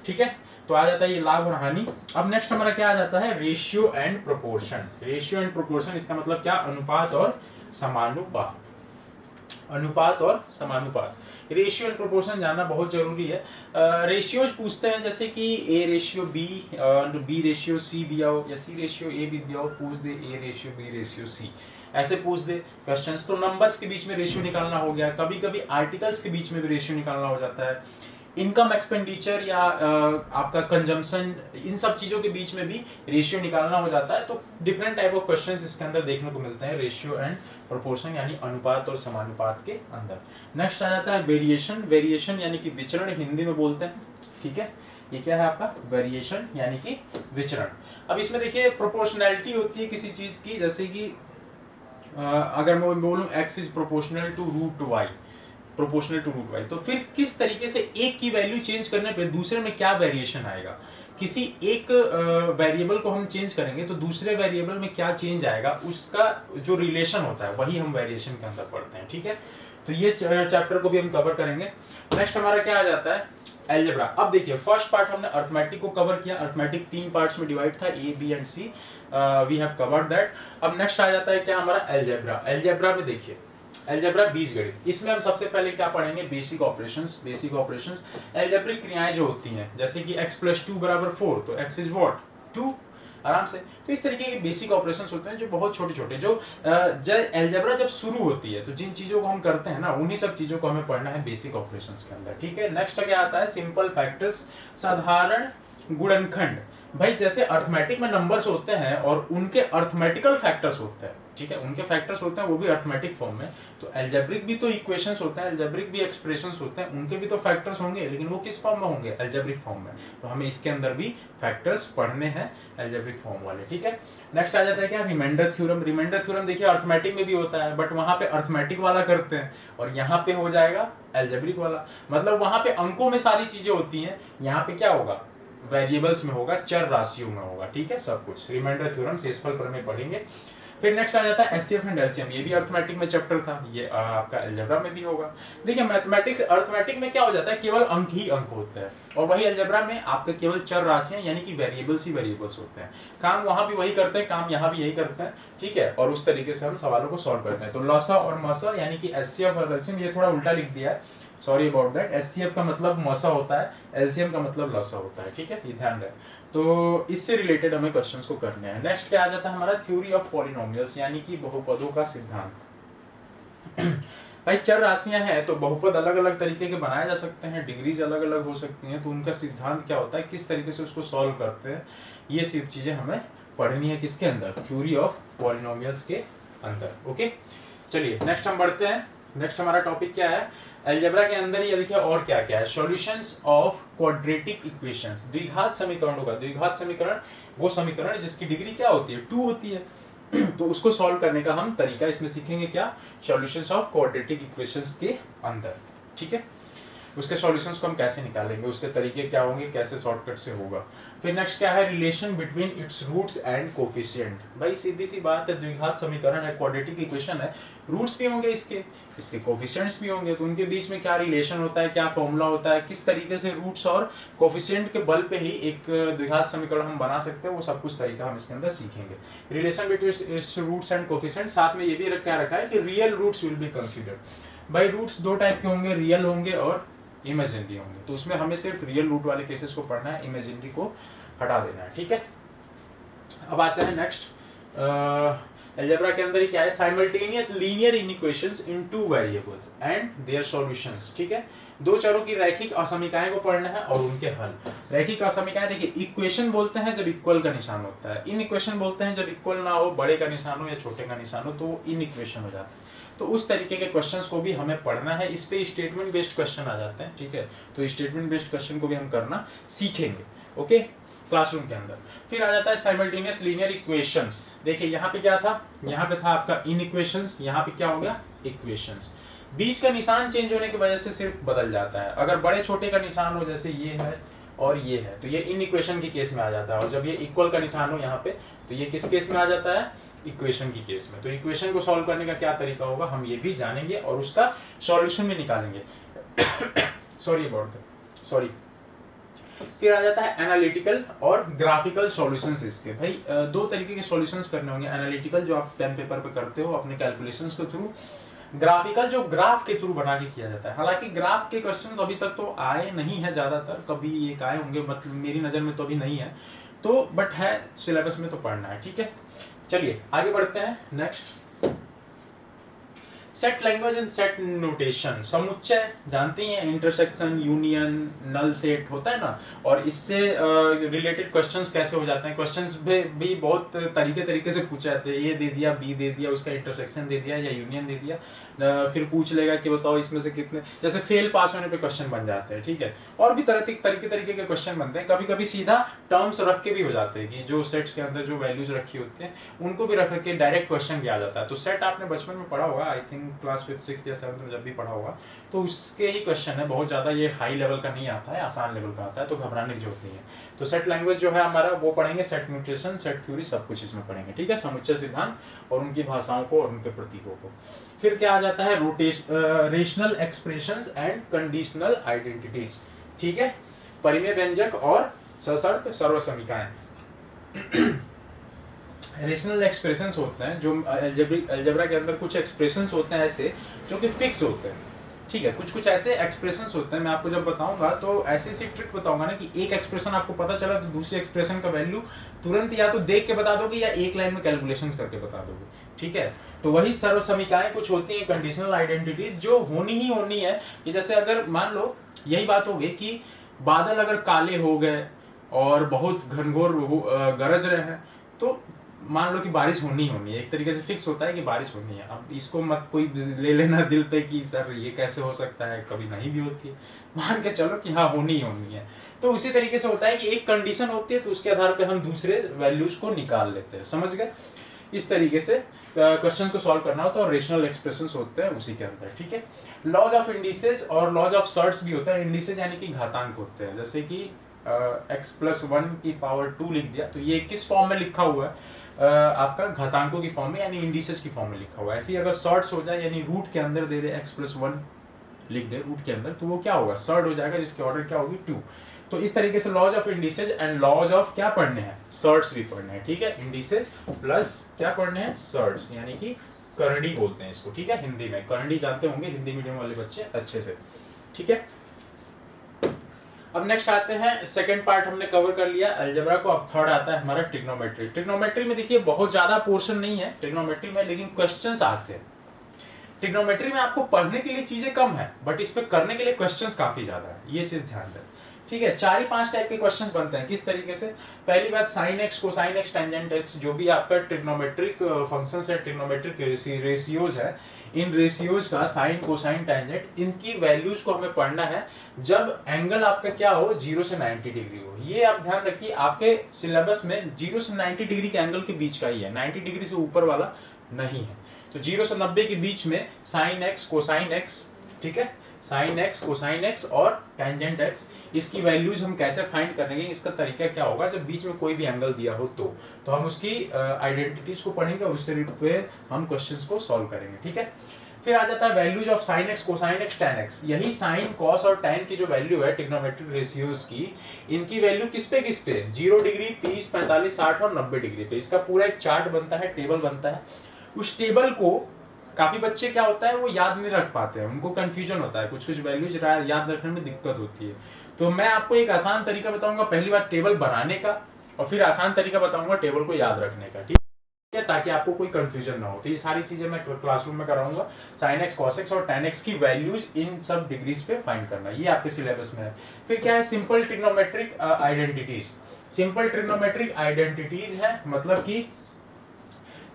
ठीक है, तो आ जाता है ये लाभ और हानि। अब नेक्स्ट हमारा क्या आ जाता है, ratio and proportion. Ratio and proportion, इसका मतलब क्या, अनुपात और समानुपात। अनुपात और समानुपात, रेशियो एंड प्रोपोर्शन जानना बहुत जरूरी है। रेशियोज पूछते हैं, जैसे कि A ratio B, B ratio C दिया हो, या सी रेशियो ए भी दिया हो, पूछ दे A ratio B ratio C, ऐसे पूछ दे क्वेश्चंस। तो नंबर्स के बीच में रेशियो निकालना हो गया, कभी कभी आर्टिकल्स के बीच में भी रेशियो निकालना हो जाता है, इनकम एक्सपेंडिचर या आपका कंजम्पशन, इन सब चीजों के बीच में भी रेशियो निकालना हो जाता है। तो डिफरेंट टाइप ऑफ क्वेश्चंस इसके अंदर देखने को मिलते हैं, रेशियो एंड प्रोपोर्शन यानी अनुपात और समानुपात के अंदर। नेक्स्ट आ जाता है वेरिएशन। वेरिएशन यानी कि विचरण, हिंदी में बोलते हैं। ठीक है, ये क्या है आपका, वेरिएशन यानी कि विचरण। अब इसमें देखिए प्रोपोर्शनैलिटी होती है किसी चीज की, जैसे कि अगर मैं बोलूँ x is proportional to root y, proportional to root y, तो फिर किस तरीके से एक की वैल्यू चेंज करने पे दूसरे में क्या वेरिएशन आएगा। किसी एक वेरिएबल को हम चेंज करेंगे तो दूसरे वेरिएबल में क्या चेंज आएगा, उसका जो रिलेशन होता है वही हम वेरिएशन के अंदर पढ़ते हैं। ठीक है, तो ये चैप्टर को भी हम कवर करेंगे। नेक्स्ट हमारा क्या आ जाता है, एल्जेब्रा। अब देखिए फर्स्ट पार्ट हमने अर्थमेटिक को कवर किया। अर्थमेटिक 3 पार्ट्स में डिवाइड था, A B and C, we have covered that. अब नेक्स्ट आ जाता है क्या हमारा एल्जेब्रा। एल्जेब्रा में देखिए एल्जेब्रा बीजगणित, इसमें हम सबसे पहले क्या पढ़ेंगे, basic operations. Basic operations algebraic क्रियाएं जो होती हैं, जैसे कि x + 2 = 4, तो x इज व्हाट 2, आराम से। तो इस तरीके के बेसिक ऑपरेशंस होते हैं जो बहुत छोटे छोटे, जो एल्जेब्रा जब शुरू होती है तो जिन चीजों को हम करते हैं ना, उन्हीं सब चीजों को हमें पढ़ना है बेसिक ऑपरेशंस के अंदर। ठीक है, नेक्स्ट क्या आता है, सिंपल फैक्टर्स, साधारण गुणनखंड। भाई जैसे अर्थमेटिक में नंबर्स होते हैं और उनके अर्थमेटिकल फैक्टर्स होते हैं, ठीक है, उनके फैक्टर्स होते हैं वो भी अर्थमेटिक फॉर्म में, तो एल्जेब्रिक भी तो इक्वेशंस होते हैं, एल्जेब्रिक भी एक्सप्रेशंस होते हैं, उनके भी तो फैक्टर्स होंगे, लेकिन वो किस फॉर्म में होंगे, एल्जेब्रिक फॉर्म में। तो हमें इसके अंदर भी फैक्टर्स पढ़ने हैं एल्जेब्रिक फॉर्म वाले। ठीक है, नेक्स्ट आ जाता है क्या, रिमाइंडर थ्योरम। रिमाइंडर थ्योरम देखिए अर्थमेटिक में भी होता है, बट वहां पे अर्थमेटिक वाला करते हैं और यहाँ पे हो जाएगा एल्जेब्रिक वाला। मतलब वहां पे अंकों में सारी चीजें होती हैं, यहाँ पे क्या होगा, वेरिएबल्स में होगा, चर राशियों में होगा। ठीक है, सब कुछ रिमाइंडर थ्योरम शेषफल प्रमेय पढ़ेंगे। फिर नेक्स्ट आ जाता है एचसीएफ एंड एलसीएम, ये भी अर्थमेटिक में चैप्टर था, ये आपका अलजेब्रा में भी होगा। देखिए मैथमेटिक्स अर्थमेटिक में क्या हो जाता है, केवल अंक ही अंक होते हैं, और वही अलजेब्रा में आपके केवल चर राशियां यानी कि वेरिएबल्स ही वेरिएबल्स होते हैं। काम वहां भी वही करते हैं, काम यहाँ भी यही करते हैं। ठीक है, और उस तरीके से हम सवालों को सॉल्व करते हैं। तो लॉसा और मसा यानी कि एचसीएफ और एलसीएम, ये थोड़ा उल्टा लिख दिया है, सॉरी अबाउट दैट। एचसीएफ का मतलब मसा होता है, एलसीएम का मतलब लॉसा होता है। ठीक है, ये ध्यान रहे। तो इससे रिलेटेड हमें क्वेश्चंस को करने हैं। नेक्स्ट क्या आ जाता है हमारा, थ्योरी ऑफ पॉलिनोमियल्स यानी कि बहुपदों का सिद्धांत। भाई चर राशियां हैं तो बहुपद अलग अलग तरीके के बनाए जा सकते हैं, डिग्रीज अलग अलग हो सकती हैं, तो उनका सिद्धांत क्या होता है, किस तरीके से उसको सॉल्व करते हैं, ये सब चीजें हमें पढ़नी है किसके अंदर, थ्योरी ऑफ पॉलिनोमियल्स के अंदर। ओके, चलिए नेक्स्ट हम बढ़ते हैं। नेक्स्ट हमारा टॉपिक क्या है, अलजेब्रा के अंदर ये देखिए और क्या क्या है, सॉल्यूशंस ऑफ क्वाड्रेटिक इक्वेशंस, द्विघात समीकरणों का। द्विघात समीकरण वो समीकरण जिसकी डिग्री क्या होती है, 2 होती है। तो उसको सॉल्व करने का हम तरीका इसमें सीखेंगे, क्या, सॉल्यूशंस ऑफ क्वाड्रेटिक इक्वेशंस के अंदर। ठीक है, उसके सॉल्यूशंस को हम कैसे निकालेंगे, उसके तरीके क्या होंगे, कैसे शॉर्टकट से होगा। फिर नेक्स्ट क्या है, relation between its roots and coefficient. भाई सीधी सी बात है, द्विघात समीकरण है, क्वाड्रेटिक इक्वेशन है, रूट्स भी होंगे इसके कोफिशिएंट्स भी होंगे, तो उनके बीच में क्या रिलेशन होता है, क्या फॉर्मूला होता है, किस तरीके से रूट्स और कोफिशिएंट के बल पे ही एक द्विघात समीकरण हम बना सकते हैं, वो सब कुछ तरीका हम इसके अंदर सीखेंगे। Relation between its roots and coefficient, साथ में ये भी क्या रखा है कि real roots will be considered. भाई रूट्स 2 टाइप के होंगे, रियल होंगे और इमेजिनरी होंगे, तो उसमें हमें सिर्फ रियल रूट वाले केसेस को पढ़ना है, इमेजिनरी को हटा देना है। ठीक है, अब आते हैं नेक्स्ट, अलजेब्रा के अंदर ही क्या है, simultaneous linear equations in 2 variables and their solutions. ठीक है, 2 चरों की रैखिक असमीकाएं को पढ़ना है और उनके हल। रैखिक असमीकाएं देखिए, इक्वेशन बोलते हैं जब इक्वल का निशान होता है, इन इक्वेशन बोलते हैं जब इक्वल ना हो, बड़े का निशान हो या छोटे का निशान हो, तो वो इन इक्वेशन हो जाता है। तो उस तरीके के क्वेश्चंस को भी हमें पढ़ना है, इस पे स्टेटमेंट बेस्ड क्वेश्चन आ जाते हैं। ठीक है, तो स्टेटमेंट बेस्ड क्वेश्चन को भी हम करना सीखेंगे, ओके, क्लासरूम के अंदर। फिर आ जाता है साइमल्टेनियस लीनियर इक्वेशंस। देखिए यहाँ पे क्या था, यहाँ पे था आपका इन इक्वेशंस, यहाँ पे क्या हो गया, इक्वेशंस। बीच का निशान चेंज होने की वजह से सिर्फ बदल जाता है, अगर बड़े छोटे का निशान हो, जैसे ये है और ये है, तो ये इन इक्वेशन के केस में आ जाता है, और जब ये इक्वल का निशान हो यहाँ पे, तो ये किस केस में आ जाता है, इक्वेशन की केस में। तो इक्वेशन को सॉल्व करने का क्या तरीका होगा, हम ये भी जानेंगे और उसका सॉल्यूशन भी निकालेंगे। Sorry about that, sorry. फिर आ जाता है एनालिटिकल और ग्राफिकल सॉल्यूशंस इसके। भाई 2 तरीके के सॉल्यूशंस करने होंगे, एनालिटिकल जो आप पेन पेपर पे करते हो अपने कैलकुलेशंस के थ्रू, ग्राफिकल जो ग्राफ के थ्रू बना के किया जाता है। हालांकि ग्राफ के क्वेश्चंस अभी तक तो आए नहीं है ज्यादातर, कभी एक आए होंगे, मतलब मेरी नजर में तो अभी नहीं है, तो बट है सिलेबस में तो पढ़ना है। ठीक है, चलिए आगे बढ़ते हैं। Next set language and set notation, समुच्चय जानते हैं, इंटरसेक्शन, यूनियन, नल सेट होता है ना, और इससे रिलेटेड क्वेश्चंस कैसे हो जाते हैं, क्वेश्चंस भी बहुत तरीके से पूछे जाते हैं, ए दे दिया, बी दे दिया, उसका इंटरसेक्शन दे दिया या यूनियन दे दिया, फिर पूछ लेगा कि बताओ इसमें से कितने, जैसे फेल पास होने पे क्वेश्चन बन जाते हैं, ठीक है। और भी तरीके के क्वेश्चन बनते हैं, कभी कभी सीधा टर्म्स रख के भी हो जाते हैं कि जो सेट्स के अंदर जो वैल्यूज रखी होती हैं उनको भी रख के डायरेक्ट क्वेश्चन भी आ जाता है। तो सेट आपने बचपन में पढ़ा होगा, आई थिंक क्लास 5, 6 या 7 में जब भी पढ़ा होगा, तो उसके ही क्वेश्चन है, बहुत ज्यादा ये हाई लेवल का नहीं आता है, आसान लेवल का आता है, तो घबराने की जरूरत नहीं है। तो सेट लैंग्वेज जो है हमारा वो पढ़ेंगे, सेट नोटेशन, सेट थ्योरी, सब कुछ इसमें पढ़ेंगे, ठीक है, समुच्चय सिद्धांत और उनकी भाषाओं को और उनके प्रतीकों को। फिर क्या आ जाता है, rational expressions and conditional identities, ठीक है, परिमेय व्यंजक और सशर्त सर्वसमीकाएं। रेशनल एक्सप्रेशंस होते हैं जो अलजेब्रा के अंदर कुछ एक्सप्रेशंस होते हैं ऐसे जो कि फिक्स होते हैं, ठीक है, कुछ ऐसे एक्सप्रेशंस होते हैं, मैं आपको जब बताऊंगा तो ऐसी ट्रिक बताऊंगा ना कि एक एक्सप्रेशन आपको पता चला तो दूसरी एक्सप्रेशन का वैल्यू तुरंत या तो देख के बता दोगे या एक लाइन में कैलकुलेशन करके बता दोगे, ठीक है। तो वही सर्वसमीकाएं कुछ होती हैं, कंडीशनल आइडेंटिटीज जो होनी ही होनी है, कि जैसे अगर मान लो यही बात हो गई कि बादल अगर काले हो गए और बहुत घनघोर गरज रहे हैं, तो मान लो कि बारिश होनी है, एक तरीके से फिक्स होता है कि बारिश होनी है। अब इसको मत कोई ले लेना दिल पे कि सर ये कैसे हो सकता है, कभी नहीं भी होती है, मान के चलो कि हाँ होनी है। तो उसी तरीके से होता है कि एक कंडीशन होती है तो उसके आधार पे हम दूसरे वैल्यूज को निकाल लेते हैं, समझ गए। इस तरीके से क्वेश्चन को सॉल्व करना होता है और रेशनल एक्सप्रेशंस होते हैं उसी के अंदर, ठीक है। लॉज ऑफ इंडिसेस और लॉज ऑफ सर्ट्स भी होता है। इंडिसेस यानी कि घातांक होते हैं, जैसे कि x+1 की पावर 2 लिख दिया, तो ये किस फॉर्म में लिखा हुआ है, आपका घातांकों की फॉर्म में यानी इंडिसेस की फॉर्म में लिखा हुआ है। ऐसे ही अगर सर्ट्स हो जाए यानी रूट के अंदर दे दे x+1 लिख दे रूट के अंदर, तो वो क्या होगा, सर्ट हो जाएगा, जिसकी ऑर्डर क्या होगी 2। तो इस तरीके से laws of indices and laws of क्या पढ़ने हैं, सर्ट्स भी पढ़ने हैं, ठीक है। इंडिसेस प्लस क्या पढ़ने हैं, सर्ट्स, यानी कि करंडी बोलते हैं इसको, ठीक है, हिंदी में करंडी जानते होंगे हिंदी मीडियम वाले बच्चे अच्छे से, ठीक है। अब नेक्स्ट आते हैं, सेकंड पार्ट हमने कवर कर लिया अलजेब्रा को। अब थर्ड आता है हमारा ट्रिग्नोमेट्री। ट्रिग्नोमेट्री में देखिए बहुत ज्यादा पोर्शन नहीं है ट्रिग्नोमेट्री में, लेकिन क्वेश्चंस आते हैं। ट्रिग्नोमेट्री में आपको पढ़ने के लिए चीजें कम है, बट इस पे करने के लिए क्वेश्चंस काफी ज्यादा है, ये चीज ध्यान दें, ठीक है। 4 ही 5 टाइप के क्वेश्चंस बनते हैं, किस तरीके से, पहली बात sine x, cosine x, tangent x, जो भी आपका ट्रिग्नोमेट्रिक फंक्शंस है, ट्रिग्नोमेट्रिक रेशियोज है, इन रेशियोज का साइन, कोसाइन, टेंजेंट, इनकी वैल्यूज को हमें पढ़ना है जब एंगल आपका क्या हो, 0 से 90 डिग्री हो। ये आप ध्यान रखिए, आपके सिलेबस में 0 से 90 डिग्री के एंगल के बीच का ही है, 90 डिग्री से ऊपर वाला नहीं है। तो 0 से 90 के बीच में साइन एक्स, कोसाइन एक्स, ठीक है, साइन एक्स, कोसाइन एक्स और टेंजेंट एक्स, इसकी वैल्यूज हम कैसे फाइंड करेंगे, इसका तरीका क्या होगा, जब बीच में कोई भी एंगल दिया हो तो हम उसकी आइडेंटिटीज को पढ़ेंगे और उससे रिलेटेड हम क्वेश्चंस को सॉल्व करेंगे, ठीक है। फिर आ जाता है values of sine x, cosine x, ten x. यही साइन, कॉस और टेन की जो वैल्यू है ट्रिग्नोमेट्रिक रेशियोज की, इनकी वैल्यू किस पे 0 डिग्री, 30, 45, 60 और 90 डिग्री पे। इसका पूरा एक चार्ट बनता है, टेबल बनता है। उस टेबल को काफी बच्चे क्या होता है वो याद नहीं रख पाते हैं, उनको कंफ्यूजन होता है, कुछ वैल्यूज याद रखने में दिक्कत होती है। तो मैं आपको एक आसान तरीका बताऊंगा, पहली बार टेबल बनाने का, और फिर आसान तरीका बताऊंगा टेबल को याद रखने का, ठीक है, ताकि आपको कोई कंफ्यूजन ना हो। तो ये सारी चीजें मैं क्लासरूम में कराऊंगा। साइन एक्स, कॉस एक्स और टेन एक्स की वैल्यूज इन सब डिग्रीज पे फाइंड करना, ये आपके सिलेबस में है। फिर क्या है, simple trigonometric identities. Simple trigonometric identities है मतलब कि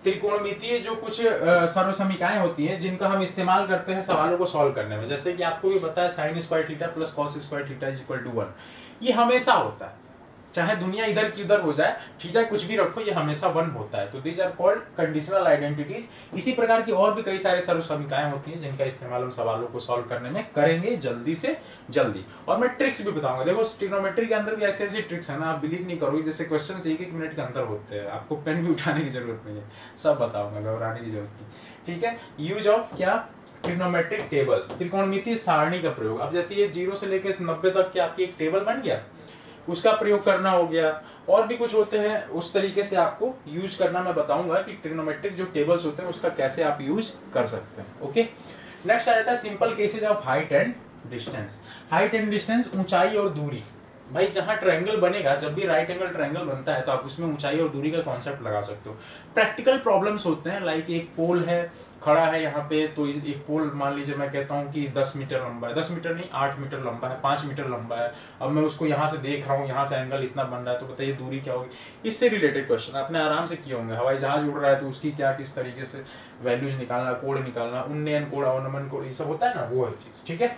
त्रिकोणमितीय जो कुछ सर्वसमीकाएं होती हैं जिनका हम इस्तेमाल करते हैं सवालों को सॉल्व करने में। जैसे कि आपको भी पता है sine square theta plus cos square theta is equal to 1, ये हमेशा होता है, चाहे दुनिया इधर की उधर हो जाए, थीटा कुछ भी रखो, ये हमेशा 1 होता है। तो these are called conditional identities. इसी प्रकार की और भी कई सारे सर्वसमीकाएं होती हैं जिनका इस्तेमाल हम सवालों को सॉल्व करने में करेंगे जल्दी से जल्दी। और मैं ट्रिक्स भी बताऊंगा। देखो ट्रिग्नोमेट्री के अंदर भी ऐसी ऐसी ट्रिक्स है ना, आप बिलीव नहीं करोगे, जैसे क्वेश्चन 1-1 मिनट के अंदर होते हैं, आपको पेन भी उठाने की जरूरत नहीं है, सब बताऊंगा, घबराने की जरूरत नहीं, ठीक है। यूज ऑफ क्या, ट्रिग्नोमेट्रिक टेबल्स, त्रिकोणमितीय सारणी का प्रयोग। अब जैसे ये 0 से लेकर 90 तक की आपकी एक टेबल बन गया, उसका प्रयोग करना हो गया। और भी कुछ होते हैं, उस तरीके से आपको यूज करना मैं बताऊंगा कि ट्रिग्नोमेट्रिक जो टेबल्स होते हैं उसका कैसे आप यूज कर सकते हैं, ओके। नेक्स्ट आ जाता है simple cases of height and distance. Height and distance, ऊंचाई और दूरी, भाई जहां ट्रायंगल बनेगा, जब भी राइट एंगल ट्रायंगल बनता है तो आप उसमें ऊंचाई और दूरी का कॉन्सेप्ट लगा सकते हो। प्रैक्टिकल प्रॉब्लम्स होते हैं, लाइक एक पोल है खड़ा है यहाँ पे, तो एक पोल मान लीजिए मैं कहता हूँ कि 10 मीटर लंबा है, 10 मीटर नहीं 8 मीटर लंबा है, 5 मीटर लंबा है। अब मैं उसको यहाँ से देख रहा हूँ, यहाँ से एंगल इतना बन रहा है, तो बताइए दूरी क्या होगी। इससे रिलेटेड क्वेश्चन आपने आराम से किए होंगे। हवाई जहाज उड़ रहा है तो उसकी क्या किस तरीके से वैल्यूज निकालना, कोड निकालना, उन्नयन कोड, अवनमन कोड, ये सब होता है ना, वो है चीज। ठीक है,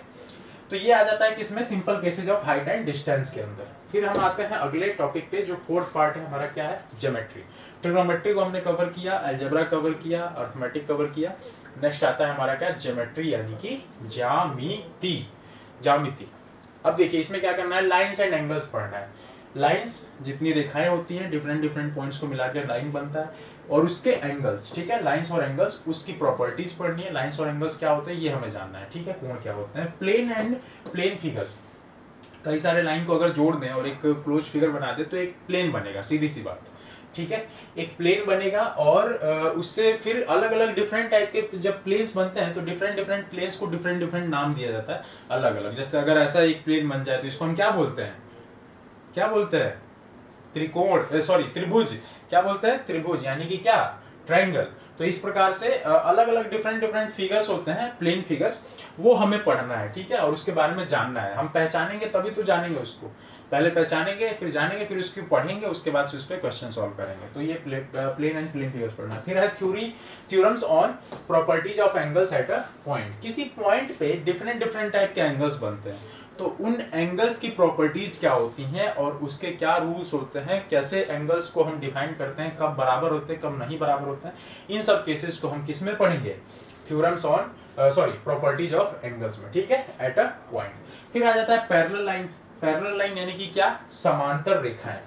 तो ये आ जाता है किसमें, simple cases of height and distance के अंदर। फिर हम आते हैं अगले टॉपिक पे, जो फोर्थ पार्ट है हमारा, क्या है, ज्योमेट्री। ट्रिग्नोमेट्री को हमने कवर किया, अलजेब्रा कवर किया, अर्थमेटिक कवर किया। नेक्स्ट आता है हमारा क्या, ज्योमेट्री, यानी कि ज्यामिति। ज्यामिति, अब देखिए इसमें क्या करना है, लाइंस एंड एंगल्स पढ़ना है। लाइंस, जितनी रेखाएं होती हैं, डिफरेंट डिफरेंट पॉइंट्स को मिलाकर लाइन बनता है, और उसके एंगल्स, ठीक है, लाइंस और एंगल्स, उसकी प्रॉपर्टीज पढ़नी है। लाइंस और एंगल्स क्या होते हैं ये हमें जानना है, ठीक है। कोण क्या होते हैं, प्लेन एंड प्लेन फिगर्स। कई सारे लाइन को अगर जोड़ दें और एक क्लोज फिगर बना दे तो एक प्लेन बनेगा, सीधी सी बात, ठीक है, एक प्लेन बनेगा। और उससे फिर अलग अलग डिफरेंट टाइप के जब प्लेन्स बनते हैं तो डिफरेंट डिफरेंट प्लेन्स को डिफरेंट डिफरेंट नाम दिया जाता है, अलग अलग। जैसे अगर ऐसा एक प्लेन बन जाए तो इसको हम क्या बोलते हैं, क्या बोलते हैं, त्रिकोण, सॉरी त्रिभुज। क्या बोलते हैं, त्रिभुज, यानी कि क्या, ट्रायंगल। तो इस प्रकार से अलग अलग डिफरेंट डिफरेंट फिगर्स होते हैं, प्लेन फिगर्स, वो हमें पढ़ना है, ठीक है, और उसके बारे में जानना है। हम पहचानेंगे तभी तो जानेंगे उसको, पहले पहचानेंगे फिर जानेंगे, फिर उसको पढ़ेंगे, उसके बाद से उस पर क्वेश्चन सॉल्व करेंगे। तो ये प्लेन एंड प्लेन फिगर्स पढ़ना। फिर है theorems on properties of angles at a point. किसी पॉइंट पे डिफरेंट डिफरेंट टाइप के एंगल्स बनते हैं, तो उन एंगल्स की प्रॉपर्टीज क्या होती हैं और उसके क्या रूल्स होते हैं, कैसे एंगल्स को हम डिफाइन करते हैं, कब बराबर होते हैं कब नहीं बराबर होते हैं, इन सब केसेस को हम किस में पढ़ेंगे, theorems on properties of angles में, ठीक है, एट अ पॉइंट। फिर आ जाता है पैरेलल लाइन। पैरेलल लाइन यानी कि क्या, समांतर रेखाएं।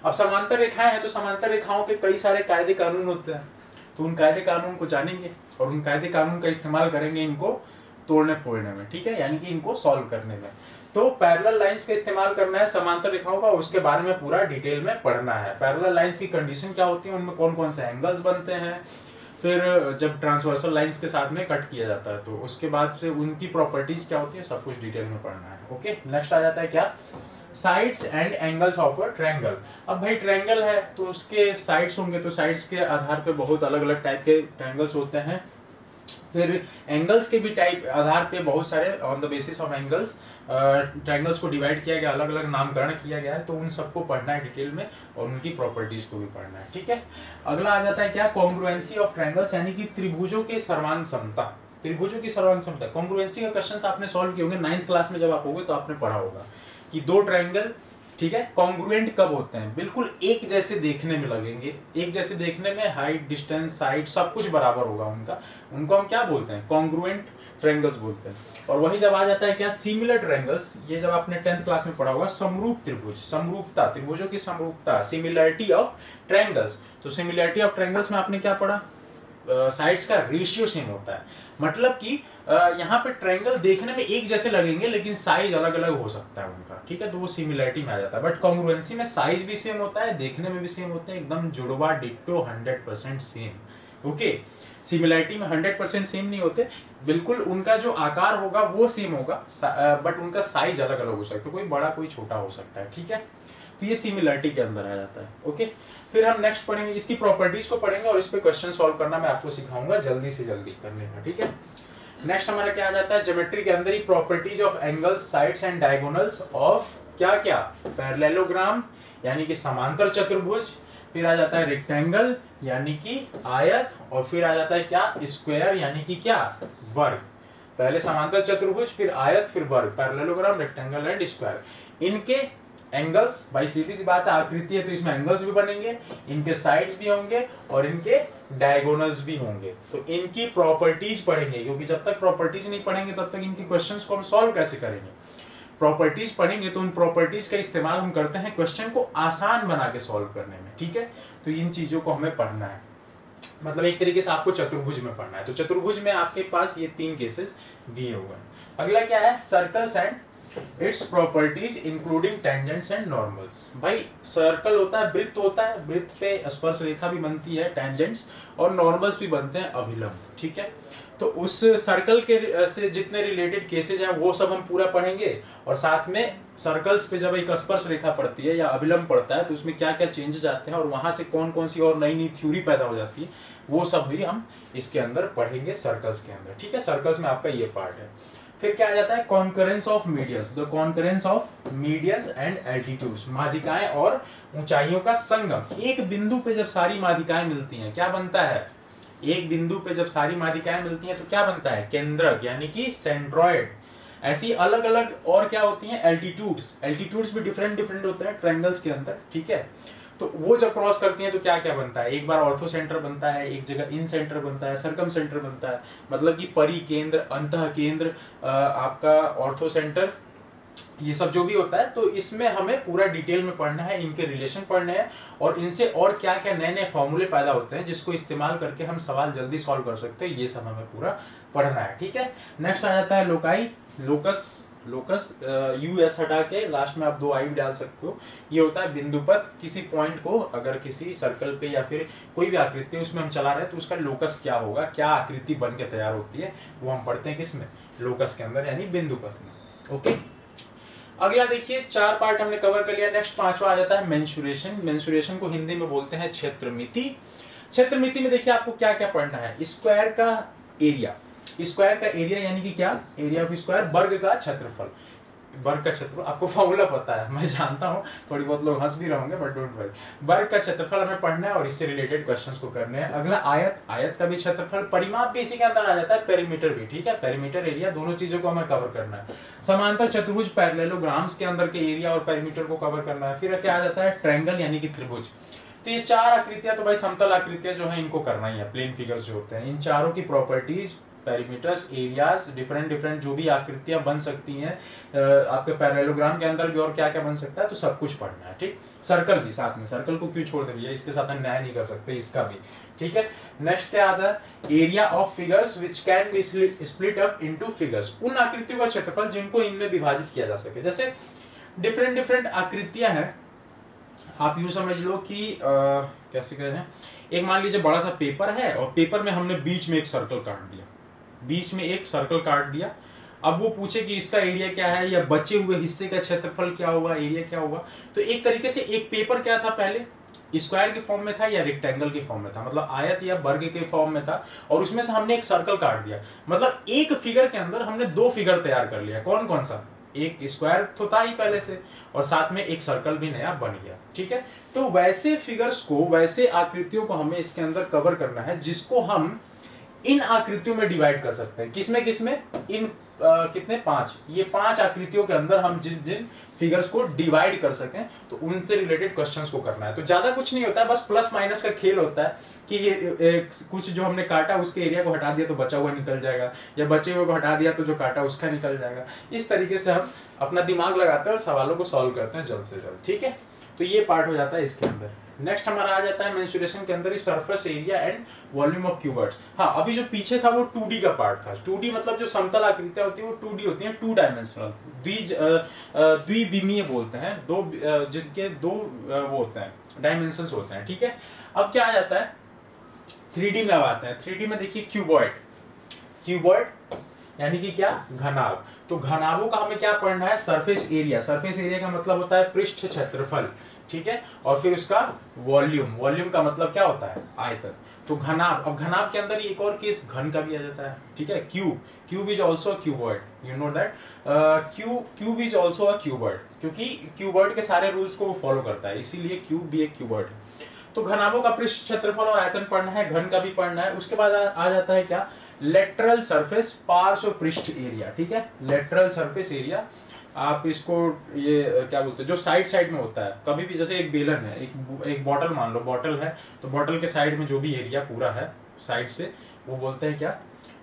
अब समांतर रेखाएं हैं तो समांतर रेखाओं के कई सारे कायदे कानून होते हैं, तो उन कायदे कानून को जानेंगे और उन कायदे कानून का इस्तेमाल करेंगे इनको तोड़ने फोड़ने में, ठीक है, यानी कि इनको सॉल्व करने में। तो पैरेलल लाइंस का इस्तेमाल करना है समांतर रेखाओं का, उसके बारे में पूरा डिटेल में पढ़ना है। पैरेलल लाइंस की कंडीशन क्या होती है, उनमें कौन कौन से एंगल्स बनते हैं, फिर जब ट्रांसवर्सल लाइंस के साथ में कट किया जाता है तो उसके बाद से उनकी प्रॉपर्टीज क्या होती है, सब कुछ डिटेल में पढ़ना है। ओके, नेक्स्ट आ जाता है क्या, sides and angles of a triangle. अब भाई ट्रायंगल है तो उसके साइड्स होंगे, तो साइड्स के आधार पे बहुत अलग अलग टाइप के ट्रायंगल्स होते हैं। फिर एंगल्स के भी टाइप आधार पे बहुत सारे, on the basis of angles triangles को डिवाइड किया गया, अलग अलग नामकरण किया गया है, तो उन सबको पढ़ना है डिटेल में और उनकी प्रॉपर्टीज को भी पढ़ना है, ठीक है। अगला आ जाता है क्या, कॉन्ग्रुएंसी ऑफ ट्रायंगल्स, यानी कि त्रिभुजों के सर्वांग समता। त्रिभुजों की सर्वांग समता, कॉन्ग्रुएंसी का क्वेश्चन आपने सॉल्व किए होंगे 9th क्लास में, जब आप होगे तो आपने पढ़ा होगा कि दो ट्रायंगल, ठीक है, कॉन्ग्रुएंट कब होते हैं, बिल्कुल एक जैसे देखने में लगेंगे, एक जैसे देखने में, हाइट डिस्टेंस साइड सब कुछ बराबर होगा उनका, उनको हम क्या बोलते हैं, कॉन्ग्रुएंट ट्रायंगल्स बोलते हैं। और वही जब आ जाता है क्या, सिमिलर ट्रायंगल्स, ये जब आपने 10th क्लास में पढ़ा होगा, समरूप त्रिभुज, समरूपता, त्रिभुजों की समरूपता, सिमिलरिटी ऑफ ट्रायंगल्स। तो सिमिलरिटी ऑफ ट्रायंगल्स में आपने क्या पढ़ा, साइड्स का रेशियो सेम होता है, मतलब कि यहाँ पे ट्रायंगल देखने में एक जैसे लगेंगे लेकिन साइज अलग अलग हो सकता है उनका, ठीक है, तो वो सिमिलरिटी में आ जाता है। बट कॉन्ग्रुएंसी में साइज भी सेम होता है, देखने में भी सेम होते हैं, एकदम जुड़वा डिट्टो 100% सेम। ओके, सिमिलरिटी में 100% सेम नहीं होते, बिल्कुल उनका जो आकार होगा वो सेम होगा, बट उनका साइज अलग अलग हो सकता है, कोई बड़ा कोई छोटा हो सकता है, ठीक है, तो ये सिमिलरिटी के अंदर आ जाता है। ओके, फिर हम नेक्स्ट पढ़ेंगे, इसकी प्रॉपर्टीज को पढ़ेंगे और इस पे क्वेश्चन सॉल्व करना मैं आपको सिखाऊंगा जल्दी से जल्दी करने का, ठीक है। नेक्स्ट हमारा क्या आ जाता है, ज्योमेट्री के अंदर ही properties of angles, sides and diagonals of क्या क्या, पैरेललोग्राम यानी कि समांतर चतुर्भुज, फिर आ जाता है रेक्टेंगल यानी कि आयत, और फिर आ जाता है क्या, स्क्वायर यानी कि क्या, वर्ग। पहले समांतर चतुर्भुज, फिर आयत, फिर वर्ग, पैरेललोग्राम, रेक्टेंगल एंड स्क्वायर। इनके एंगल्स, भाई सीधी सी बात है, आकृति है तो इसमें एंगल्स भी बनेंगे, इनके साइड्स भी होंगे और इनके डायगोनल्स भी होंगे, तो इनकी प्रॉपर्टीज पढ़ेंगे, क्योंकि जब तक प्रॉपर्टीज नहीं पढ़ेंगे तब तक इनके क्वेश्चंस को हम सॉल्व कैसे करेंगे। प्रॉपर्टीज पढ़ेंगे तो उन प्रॉपर्टीज का इस्तेमाल हम करते हैं क्वेश्चन को आसान बना के सॉल्व करने में, ठीक है, तो इन चीजों को हमें पढ़ना है, मतलब एक तरीके से आपको चतुर्भुज में पढ़ना है। तो चतुर्भुज में आपके पास ये 3 केसेस दिए हुए हैं। अगला क्या है, circles and its properties including tangents and normals. भाई सर्कल होता है, वृत्त होता है, वृत्त पे स्पर्श रेखा भी बनती है टेंजेंट्स, और नॉर्मल्स भी बनते हैं अभिलंब, ठीक है। तो उस सर्कल के से जितने रिलेटेड केसेज हैं वो सब हम पूरा पढ़ेंगे, और साथ में सर्कल्स पे जब एक स्पर्श रेखा पड़ती है या अभिलंब पड़ता है तो उसमें क्या क्या चेंजेस आते हैं और वहां से कौन कौन सी और नई नई थ्योरी पैदा हो जाती है, वो सब भी हम इसके अंदर पढ़ेंगे सर्कल्स के अंदर। ठीक है, सर्कल्स में आपका ये पार्ट है। फिर क्या आ जाता है, concurrence of medians, the concurrence of medians and altitudes, माध्यिकाएं और ऊंचाइयों का संगम। एक बिंदु पे जब सारी माध्यिकाएं मिलती हैं क्या बनता है, एक बिंदु पे जब सारी माध्यिकाएं मिलती हैं तो क्या बनता है, केंद्रक यानी कि सेंट्रॉइड। ऐसी अलग अलग और क्या होती हैं, एल्टीट्यूड्स। एल्टीट्यूड्स भी डिफरेंट डिफरेंट होते हैं ट्रायंगल्स के अंदर। ठीक है, तो वो जब क्रॉस करती हैं तो क्या क्या बनता है, एक बार ऑर्थो सेंटर बनता है, एक जगह इन सेंटर बनता है, सरकम सेंटर बनता है, मतलब कि परि केंद्र, अंतः केंद्र, आपका ऑर्थो सेंटर, ये सब जो भी होता है। तो इसमें हमें पूरा डिटेल में पढ़ना है, इनके रिलेशन पढ़ने हैं और इनसे और क्या क्या नए नए फॉर्मूले पैदा होते हैं जिसको इस्तेमाल करके हम सवाल जल्दी सॉल्व कर सकते हैं, ये सब हमें पूरा पढ़ना है। ठीक है, नेक्स्ट आ जाता है लोकाई, लोकस। लोकस यूएस हटा के लास्ट में आप 2 आई भी डाल सकते हो। ये होता है बिंदुपत, किसी पॉइंट को अगर किसी सर्कल पे या फिर कोई भी आकृति उसमें हम चला रहे हैं तो उसका लोकस क्या होगा, क्या आकृति बन के तैयार होती है, वो हम पढ़ते हैं किसमें, लोकस के अंदर यानी बिंदुपत में। ओके, अगला देखिए 4 पार्ट हमने कवर कर लिया। नेक्स्ट 5वां आ जाता है मेंसुरेशन। मेंसुरेशन को हिंदी में बोलते हैं क्षेत्रमिति। क्षेत्रमिति में देखिए आपको क्या क्या पढ़ना है, स्क्वायर का एरिया, स्क्वायर का एरिया यानी कि क्या, एरिया ऑफ स्क्वायर, वर्ग का क्षेत्रफल, वर्ग का क्षेत्रफल आपको फॉर्मूला पता है, मैं जानता हूं थोड़ी बहुत लोग हंस भी रहोगे बट डोंट वरी। वर्ग का क्षेत्रफल हमें पढ़ना है और इससे रिलेटेड क्वेश्चंस को करने हैं। अगला आयत, आयत का भी क्षेत्रफल, परिमाप भी इसी के अंदर आ जाता है, पेरीमीटर भी। ठीक है, पेरीमीटर एरिया दोनों चीजों को हमें कवर करना है। समांतर चतुर्भुज पैरेललोग्राम्स के अंदर के एरिया और पेरीमीटर को कवर करना है। फिर क्या आ जाता है, ट्रायंगल यानी कि त्रिभुज। तो ये 4 आकृतियां तो भाई समतल आकृतियां जो है इनको करना ही है, प्लेन फिगर्स जो होते हैं, इन चारों की properties, perimeters, areas, different different जो भी आकृतियां बन सकती हैं आपके पैरेललोग्राम के अंदर भी, और क्या क्या बन सकता है, तो सब कुछ पढ़ना है। ठीक, सर्कल भी साथ में, सर्कल को क्यों छोड़ दिया, इसके साथ हम न्याय नहीं कर सकते, इसका भी। ठीक है, नेक्स्ट क्या आता है, area of figures which can be split up into figures, उन आकृतियों का क्षेत्रफल जिनको इनमें विभाजित किया जा सके। जैसे डिफरेंट डिफरेंट आकृतियां हैं, आप यूं समझ लो कि कैसे कहते हैं, एक मान लीजिए बड़ा सा पेपर है और पेपर में हमने बीच में एक सर्कल काट दिया, बीच में एक सर्कल काट दिया। अब वो पूछे कि इसका एरिया क्या है या बचे हुए हिस्से का क्षेत्रफल क्या होगा, एरिया क्या होगा। तो एक तरीके से एक पेपर क्या था, पहले स्क्वायर के फॉर्म में था या रेक्टेंगल के फॉर्म में था, मतलब आयत या वर्ग के फॉर्म में था, और उसमें से हमने एक सर्कल काट दिया। मतलब एक फिगर के अंदर हमने 2 फिगर तैयार कर लिया। कौन कौन सा, एक स्क्वायर तो था ही पहले से और साथ में एक सर्कल भी नया बन गया। ठीक है, तो वैसे फिगर्स को, वैसे आकृतियों को हमें इसके अंदर कवर करना है जिसको हम इन आकृतियों में डिवाइड कर सकते हैं। किसमें किसमें, इन कितने, 5, ये 5 आकृतियों के अंदर हम जिन जिन फिगर्स को डिवाइड कर सकें तो उनसे रिलेटेड क्वेश्चंस को करना है। तो ज्यादा कुछ नहीं होता है, बस प्लस माइनस का खेल होता है कि ये कुछ जो हमने काटा उसके एरिया को हटा दिया तो बचा हुआ निकल जाएगा, या बचे हुए को हटा दिया तो जो काटा उसका निकल जाएगा। इस तरीके से हम अपना दिमाग लगाते हैं और सवालों को सॉल्व करते हैं जल्द से जल्द। ठीक है, तो ये पार्ट हो जाता है इसके अंदर। नेक्स्ट हमारा आ जाता है मेंसुरेशन के अंदर surface area and volume of cuboids. हाँ, अभी जो पीछे था वो 2D का पार्ट था। 2D मतलब जो समतल आकृतियां होती है वो 2D होती हैं, 2 डायमेंशनल, द्विविमीय बोलते हैं, दो जिसके 2 वो होते हैं, डायमेंशंस होते हैं। ठीक है, अब क्या आ जाता है 3D में। अब आते हैं 3D में, देखिए क्यूबॉइड, क्यूबॉइड यानी कि क्या, घनाभ। तो घनाभों का हमें क्या पढ़ना है, सरफेस एरिया। सरफेस एरिया का मतलब होता है पृष्ठ क्षेत्रफल। ठीक है, और फिर उसका वॉल्यूम, वॉल्यूम का मतलब क्या होता है, आयतन। तो घनाभ, अब घनाभ के अंदर एक और केस घन का भी आ जाता है। ठीक है, cube, cube is also a cuboid, you know that, cube is also a cuboid, क्योंकि क्यूबॉइड के सारे रूल्स को वो फॉलो करता है, इसीलिए क्यूब भी एक क्यूबॉइड है। तो घनाभों का पृष्ठ क्षेत्रफल और आयतन पढ़ना है, घन का भी पढ़ना है। उसके बाद आ जाता है क्या, लेटरल सरफेस, पार्श्व पृष्ठ एरिया। ठीक है, लेटरल सरफेस एरिया, आप इसको ये क्या बोलते हैं, जो साइड साइड में होता है। कभी भी जैसे एक बेलन है, एक बॉटल मान लो, बॉटल है तो बॉटल के साइड में जो भी एरिया पूरा है साइड से, वो बोलते हैं क्या,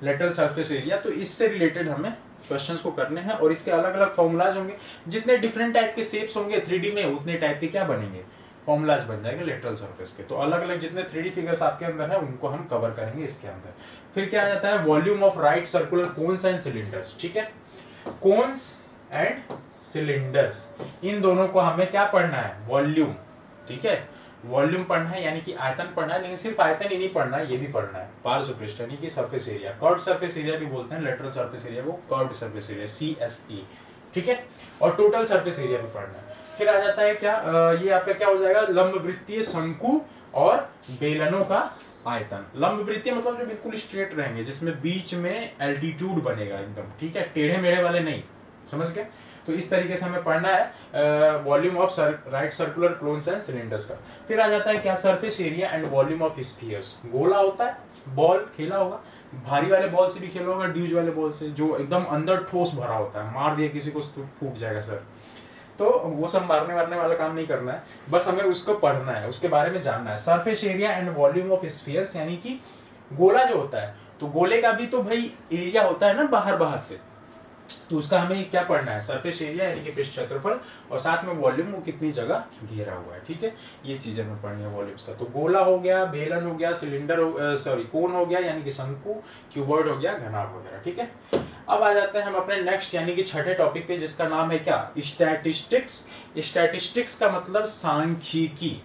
लेटरल सरफेस एरिया। तो इससे रिलेटेड हमें क्वेश्चंस को करने हैं और इसके अलग अलग फॉर्मूलाज होंगे। जितने डिफरेंट टाइप के शेप्स होंगे 3D में, उतने टाइप के क्या बनेंगे, फॉर्मूलाज बन जाएंगे लेटरल सरफेस के। तो अलग अलग जितने 3D फिगर्स आपके अंदर है उनको हम कवर करेंगे इसके अंदर। फिर क्या आ जाता है, volume of right circular cones and cylinders. ठीक है, कोन्स एंड सिलेंडर्स, इन दोनों को हमें क्या पढ़ना है, वॉल्यूम। ठीक है, वॉल्यूम पढ़ना है यानी कि आयतन पढ़ना है, लेकिन सिर्फ आयतन ही नहीं पढ़ना है, ये भी पढ़ना है पार्श्व पृष्ठ यानी कि surface area, curved surface area भी बोलते हैं, लेटरल सरफेस एरिया को कर्व्ड सरफेस एरिया CSE, ठीक है। और टोटल सरफेस एरिया भी पढ़ना है। फिर आ जाता है क्या, ये आपका क्या हो जाएगा, लंब वृत्तीय शंकु और बेलनों का आयतन। लंब वृत्तीय मतलब जो बिल्कुल स्ट्रेट रहेंगे, जिसमें बीच में एल्टीट्यूड बनेगा एकदम, ठीक है, टेढ़े मेढ़े वाले नहीं, समझ गए। तो इस तरीके से हमें पढ़ना है volume of right circular cones and cylinders का। फिर आ जाता है क्या, surface area and volume of spheres. गोला होता है, बॉल खेला होगा, भारी वाले बॉल से भी खेला होगा, ड्यूज वाले बॉल से, जो एकदम अंदर ठोस भरा होता है, मार दिया किसी को फूट जाएगा सर, तो वो सब मारने वारने वाला काम नहीं करना है, बस हमें उसको पढ़ना है, उसके बारे में जानना है। Surface area and volume of spheres यानी कि गोला जो होता है, तो गोले का भी तो भाई एरिया होता है ना बाहर बाहर से, तो उसका हमें क्या पढ़ना है, सरफेस एरिया यानी कि पृष्ठ क्षेत्रफल, और साथ में वॉल्यूम, वो कितनी जगह घेरा हुआ है, ठीक है। ये चीजें हमें पढ़नी है वॉल्यूम्स का। तो गोला हो गया, बेलन हो गया, सिलेंडर कोन हो गया यानी कि शंकु, क्यूबॉइड हो गया, घनाभ वगैरह, ठीक है। अब आ जाते हैं हम अपने नेक्स्ट यानी कि छठे टॉपिक पे, जिसका नाम है क्या, स्टैटिस्टिक्स। स्टैटिस्टिक्स का मतलब सांख्यिकी।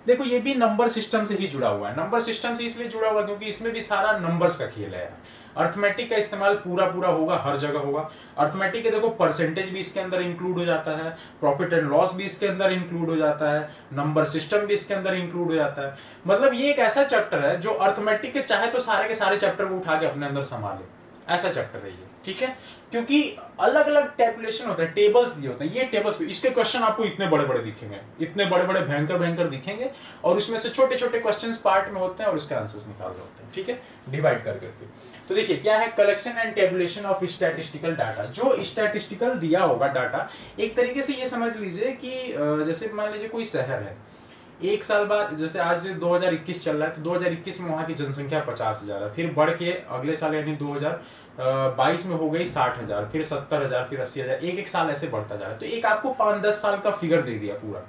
देखो ये भी नंबर सिस्टम से ही जुड़ा हुआ है। नंबर सिस्टम से इसलिए जुड़ा हुआ है क्योंकि इसमें भी सारा नंबर्स का खेल है। अर्थमेटिक का इस्तेमाल पूरा पूरा होगा, हर जगह होगा। अर्थमेटिक के देखो परसेंटेज भी इसके अंदर इंक्लूड हो जाता है, प्रॉफिट एंड लॉस भी इसके अंदर इंक्लूड हो जाता है, नंबर सिस्टम भी इसके अंदर इंक्लूड हो जाता है। मतलब ये एक ऐसा चैप्टर है जो अर्थमेटिक के चाहे तो सारे के सारे चैप्टर को उठा के अपने अंदर संभाले, ऐसा चैप्टर है ये, ठीक है। क्योंकि अलग अलग टैबुलेशन होते हैं, टेबल्स दिए होते हैं, ये टेबल्स, इसके क्वेश्चन आपको इतने बड़े बड़े दिखेंगे, इतने बड़े बड़े भयंकर भयंकर दिखेंगे, और उसमें से छोटे छोटे क्वेश्चंस पार्ट में होते हैं और उसके आंसर्स निकाल रहे होते हैं, ठीक है, डिवाइड कर करके। तो देखिए क्या है, collection and tabulation of statistical data. जो स्टैटिस्टिकल दिया होगा डाटा, एक तरीके से ये समझ लीजिए कि जैसे मान लीजिए कोई शहर है, एक साल बाद, जैसे आज 2021 चल रहा है, तो 2021 में वहां की जनसंख्या 50,000 है, फिर बढ़ के अगले साल यानी 2022 में हो गई 60,000, फिर 70,000, फिर 80,000, एक एक साल ऐसे बढ़ता जा रहा है। तो एक आपको 5-10 साल का फिगर दे दिया, पूरा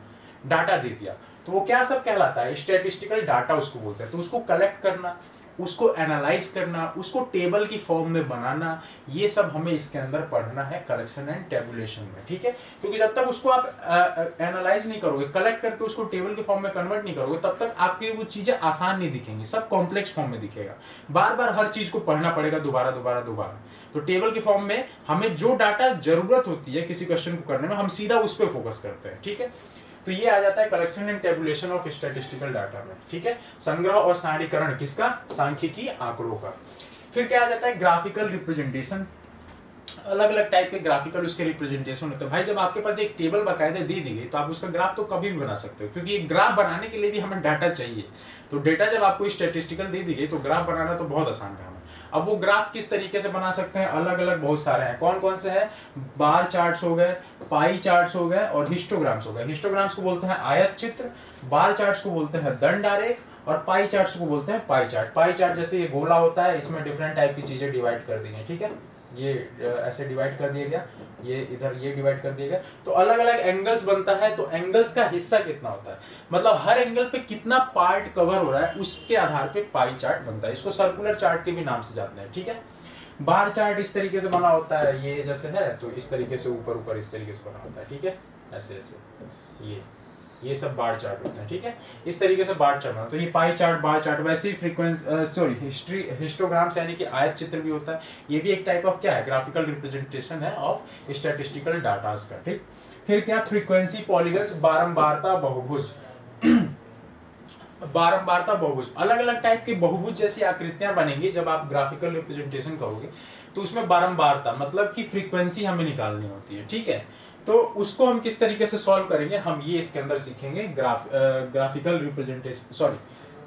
डाटा दे दिया, तो वो क्या सब कहलाता है, स्टैटिस्टिकल डाटा उसको बोलते हैं। तो उसको कलेक्ट करना, उसको एनालाइज करना, उसको टेबल की फॉर्म में बनाना, ये सब हमें इसके अंदर पढ़ना है कलेक्शन एंड टेबुलेशन में, ठीक है। क्योंकि जब तक उसको आप एनालाइज नहीं करोगे, कलेक्ट करके उसको टेबल के फॉर्म में कन्वर्ट नहीं करोगे, तब तक आपकी वो चीजें आसान नहीं दिखेंगी, सब कॉम्प्लेक्स फॉर्म में दिखेगा, बार बार हर चीज को पढ़ना पड़ेगा दोबारा दोबारा दोबारा। तो टेबल के फॉर्म में हमें जो डाटा जरूरत होती है किसी क्वेश्चन को करने में, हम सीधा उस पर फोकस करते हैं, ठीक है। तो ये आ जाता है collection and tabulation of statistical data में, ठीक है। संग्रह और सारणीकरण किसका, सांख्यिकी आंकड़ों का। फिर क्या आ जाता है, ग्राफिकल रिप्रेजेंटेशन। अलग अलग टाइप के ग्राफिकल उसके रिप्रेजेंटेशन होते हैं। भाई जब आपके पास एक टेबल बाकायदे दे दी गई, तो आप उसका ग्राफ तो कभी भी बना सकते हो, क्योंकि एक ग्राफ बनाने के लिए भी हमें डाटा चाहिए। तो डेटा जब आपको स्टैटिस्टिकल दे दी गई, तो ग्राफ बनाना तो बहुत आसान काम है। अब वो ग्राफ किस तरीके से बना सकते हैं, अलग अलग बहुत सारे हैं। कौन कौन से हैं, बार चार्ट्स हो गए, पाई चार्ट्स हो गए, और हिस्टोग्राम्स हो गए। हिस्टोग्राम्स को बोलते हैं आयत चित्र, बार चार्ट्स को बोलते हैं दंड आरेख, और पाई चार्ट्स को बोलते हैं पाई चार्ट। पाई चार्ट जैसे ये गोला होता है, इसमें डिफरेंट टाइप की चीजें डिवाइड कर दी गई, ठीक है। ये ऐसे डिवाइड कर दिया गया, ये इधर ये डिवाइड कर दिया गया, तो अलग अलग एंगल्स बनता है। तो एंगल्स का हिस्सा कितना होता है, मतलब हर एंगल पे कितना पार्ट कवर हो रहा है, उसके आधार पे पाई चार्ट बनता है। इसको सर्कुलर चार्ट के भी नाम से जानते हैं, ठीक है। बार चार्ट इस तरीके से बना होता है, ये जैसे है, तो इस तरीके से ऊपर ऊपर इस तरीके से बना होता है, ठीक है, ऐसे ऐसे ये सब बार चार्ट होते हैं, ठीक है। इस तरीके से बार चार्ट। तो ये पाई चार्ट, बार चार्ट, वैसे ही हिस्टोग्राम्स यानी कि आयत चित्र भी होता है। ये भी एक टाइप ऑफ क्या है, ग्राफिकल रिप्रेजेंटेशन है ऑफ स्टैटिस्टिकल डाटास का, ठीक। फिर क्या, फ्रीक्वेंसी, पॉलीगन्स, बारंबारता, बहुभुज। बारंबारता, बहुभुज, अलग अलग टाइप के बहुभुज जैसी आकृतियां बनेंगी जब आप ग्राफिकल रिप्रेजेंटेशन करोगे। तो उसमें बारंबारता मतलब कि फ्रीक्वेंसी हमें निकालनी होती है, ठीक है। तो उसको हम किस तरीके से सॉल्व करेंगे, हम ये इसके अंदर सीखेंगे। ग्राफिकल रिप्रेजेंटेशन, सॉरी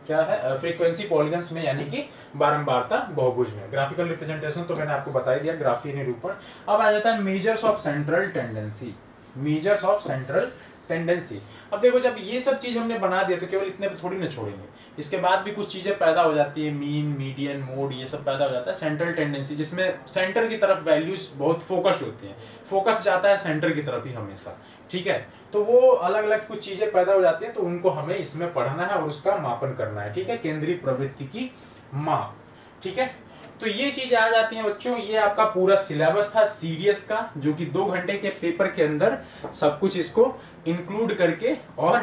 क्या है, फ्रीक्वेंसी पॉलीगन्स में यानी कि बारंबारता बहुभुज में। ग्राफिकल रिप्रेजेंटेशन तो मैंने आपको बता ही दिया, ग्राफीय निरूपण। अब आ जाता है measures of central tendency. Measures of central tendency. अब देखो जब ये सब चीज हमने बना दिया, तो केवल इतने पे थोड़ी ना छोड़ेंगे, इसके बाद भी कुछ चीजें पैदा हो जाती है, मीन, मीडियन, मोड, ये सब पैदा हो जाता है। सेंट्रल टेंडेंसी जिसमें सेंटर की तरफ वैल्यूज बहुत फोकस्ड होती हैं, फोकस जाता है सेंटर की तरफ ही हमेशा, ठीक है। तो वो अलग अलग कुछ चीजें पैदा हो जाती है, तो उनको हमें इसमें पढ़ना है और उसका मापन करना है, ठीक है, केंद्रीय प्रवृत्ति की माप, ठीक है। तो ये चीजें आ जाती हैं बच्चों। ये आपका पूरा सिलेबस था सीडीएस का, जो कि 2 घंटे के पेपर के अंदर सब कुछ इसको इंक्लूड करके और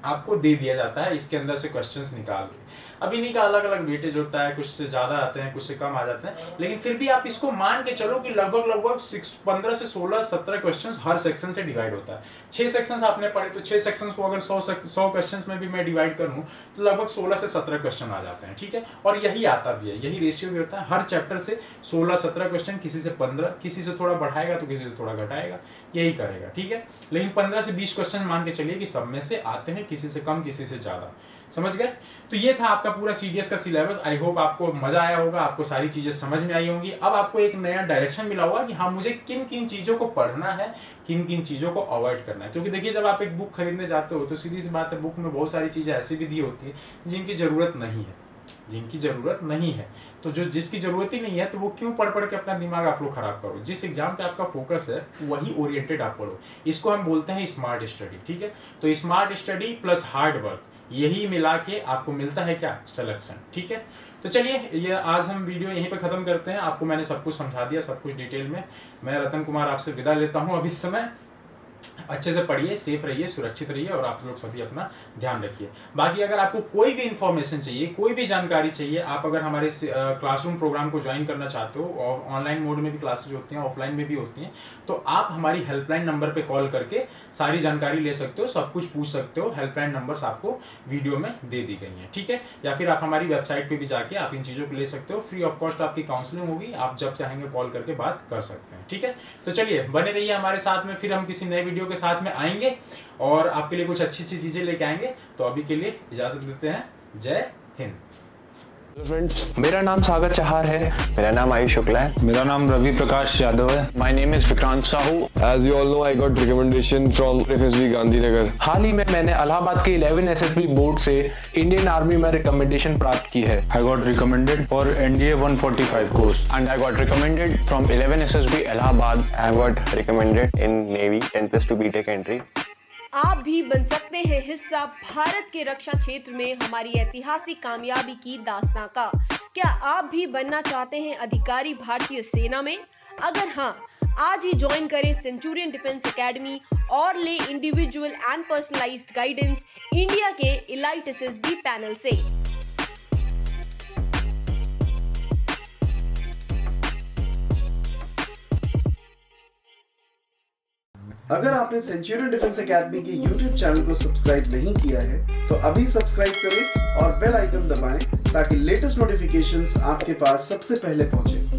आपको दे दिया जाता है, इसके अंदर से क्वेश्चंस निकाल के। अब इन्हीं का अलग अलग वेटेज होता है, कुछ से ज्यादा आते हैं, कुछ से कम आ जाते हैं, लेकिन फिर भी आप इसको मान के चलो कि लगभग 15 से 16 17 क्वेश्चंस हर सेक्शन से डिवाइड होता है। 6 सेक्शंस आपने पढ़े तो 6 सेक्शंस को अगर 100 क्वेश्चंस में भी मैं डिवाइड कर लूं तो लगभग 16 से 17 क्वेश्चन आ जाते हैं, ठीक है। और यही आता भी है, यही रेशियो भी होता है, हर चैप्टर से 16-17 क्वेश्चन, किसी से 15, किसी से थोड़ा बढ़ाएगा तो किसी से थोड़ा घटाएगा, यही करेगा, ठीक है। लेकिन 15 से 20 क्वेश्चन मान के चलिए कि सब में से आते हैं, किसी से कम किसी से ज्यादा, समझ गए। तो ये था आपका पूरा सीडीएस का सिलेबस। आई होप आपको मजा आया होगा, आपको सारी चीजें समझ में आई होंगी। अब आपको एक नया डायरेक्शन मिला होगा कि हाँ मुझे किन किन चीजों को पढ़ना है, किन किन चीजों को अवॉइड करना है। क्योंकि देखिए जब आप एक बुक खरीदने जाते हो तो सीधी सी बात है, बुक में बहुत सारी चीजें ऐसी भी दी होती है जिनकी जरूरत नहीं है, जिनकी जरूरत नहीं है। तो जो जिसकी जरूरत ही नहीं है तो वो क्यों पढ़ के अपना दिमाग आप लोग खराब करो। जिस एग्जाम पे आपका फोकस है वही ओरिएंटेड आप पढ़ो। इसको हम बोलते हैं स्मार्ट स्टडी, ठीक है। तो smart study plus hard work, यही मिला के आपको मिलता है क्या, सिलेक्शन, ठीक है। तो चलिए ये आज हम वीडियो यहीं पे खत्म करते हैं। आपको मैंने सब कुछ समझा दिया, सब कुछ डिटेल में। मैं रतन कुमार आपसे विदा लेता हूं अब इस समय। अच्छे से पढ़िए, सेफ रहिए, सुरक्षित रहिए और आप लोग सभी अपना ध्यान रखिए। बाकी अगर आपको कोई भी इंफॉर्मेशन चाहिए, कोई भी जानकारी चाहिए, आप अगर हमारे क्लासरूम प्रोग्राम को ज्वाइन करना चाहते हो, और ऑनलाइन मोड में भी क्लासेज होती हैं, ऑफलाइन में भी होती हैं, तो आप हमारी हेल्पलाइन नंबर पे कॉल करके सारी जानकारी ले सकते हो, सब कुछ पूछ सकते हो। हेल्पलाइन नंबर्स आपको वीडियो में दे दी गई हैं, ठीक है। या फिर आप हमारी वेबसाइट पे भी जाके आप इन चीजों को ले सकते हो। फ्री ऑफ कॉस्ट आपकी काउंसलिंग होगी, आप जब चाहेंगे कॉल करके बात कर सकते हैं, ठीक है। तो चलिए बने रहिए हमारे साथ में, फिर हम किसी नए वीडियो के साथ में आएंगे और आपके लिए कुछ अच्छी चीजें लेके आएंगे। तो अभी के लिए इजाजत देते हैं, जय हिंद। फ्रेंड्स, मेरा नाम सागर चहार है। मेरा नाम आयुष शुक्ला है। मेरा नाम रवि प्रकाश यादव है। My name is Vikrant Sahu. As you all know, I got recommendation from FSB Gandhinagar. हाल ही में मैंने इलाहाबाद के 11 SSB बोर्ड से इंडियन आर्मी में रिकमेंडेशन प्राप्त की है। I got recommended for NDA 145 course And I got recommended From 11 SSB Allahabad. I got recommended in Navy 10+2 BTech entry। आप भी बन सकते हैं हिस्सा भारत के रक्षा क्षेत्र में हमारी ऐतिहासिक कामयाबी की दास्तां का। क्या आप भी बनना चाहते हैं अधिकारी भारतीय सेना में? अगर हाँ, आज ही ज्वाइन करें सेंचुरियन डिफेंस एकेडमी और ले individual and personalised guidance India के इलाइट एसएसबी पैनल से। अगर आपने सेंचुरियन डिफेंस एकेडमी के YouTube चैनल को सब्सक्राइब नहीं किया है तो अभी सब्सक्राइब करें और बेल आइकन दबाएं ताकि लेटेस्ट नोटिफिकेशंस आपके पास सबसे पहले पहुंचे।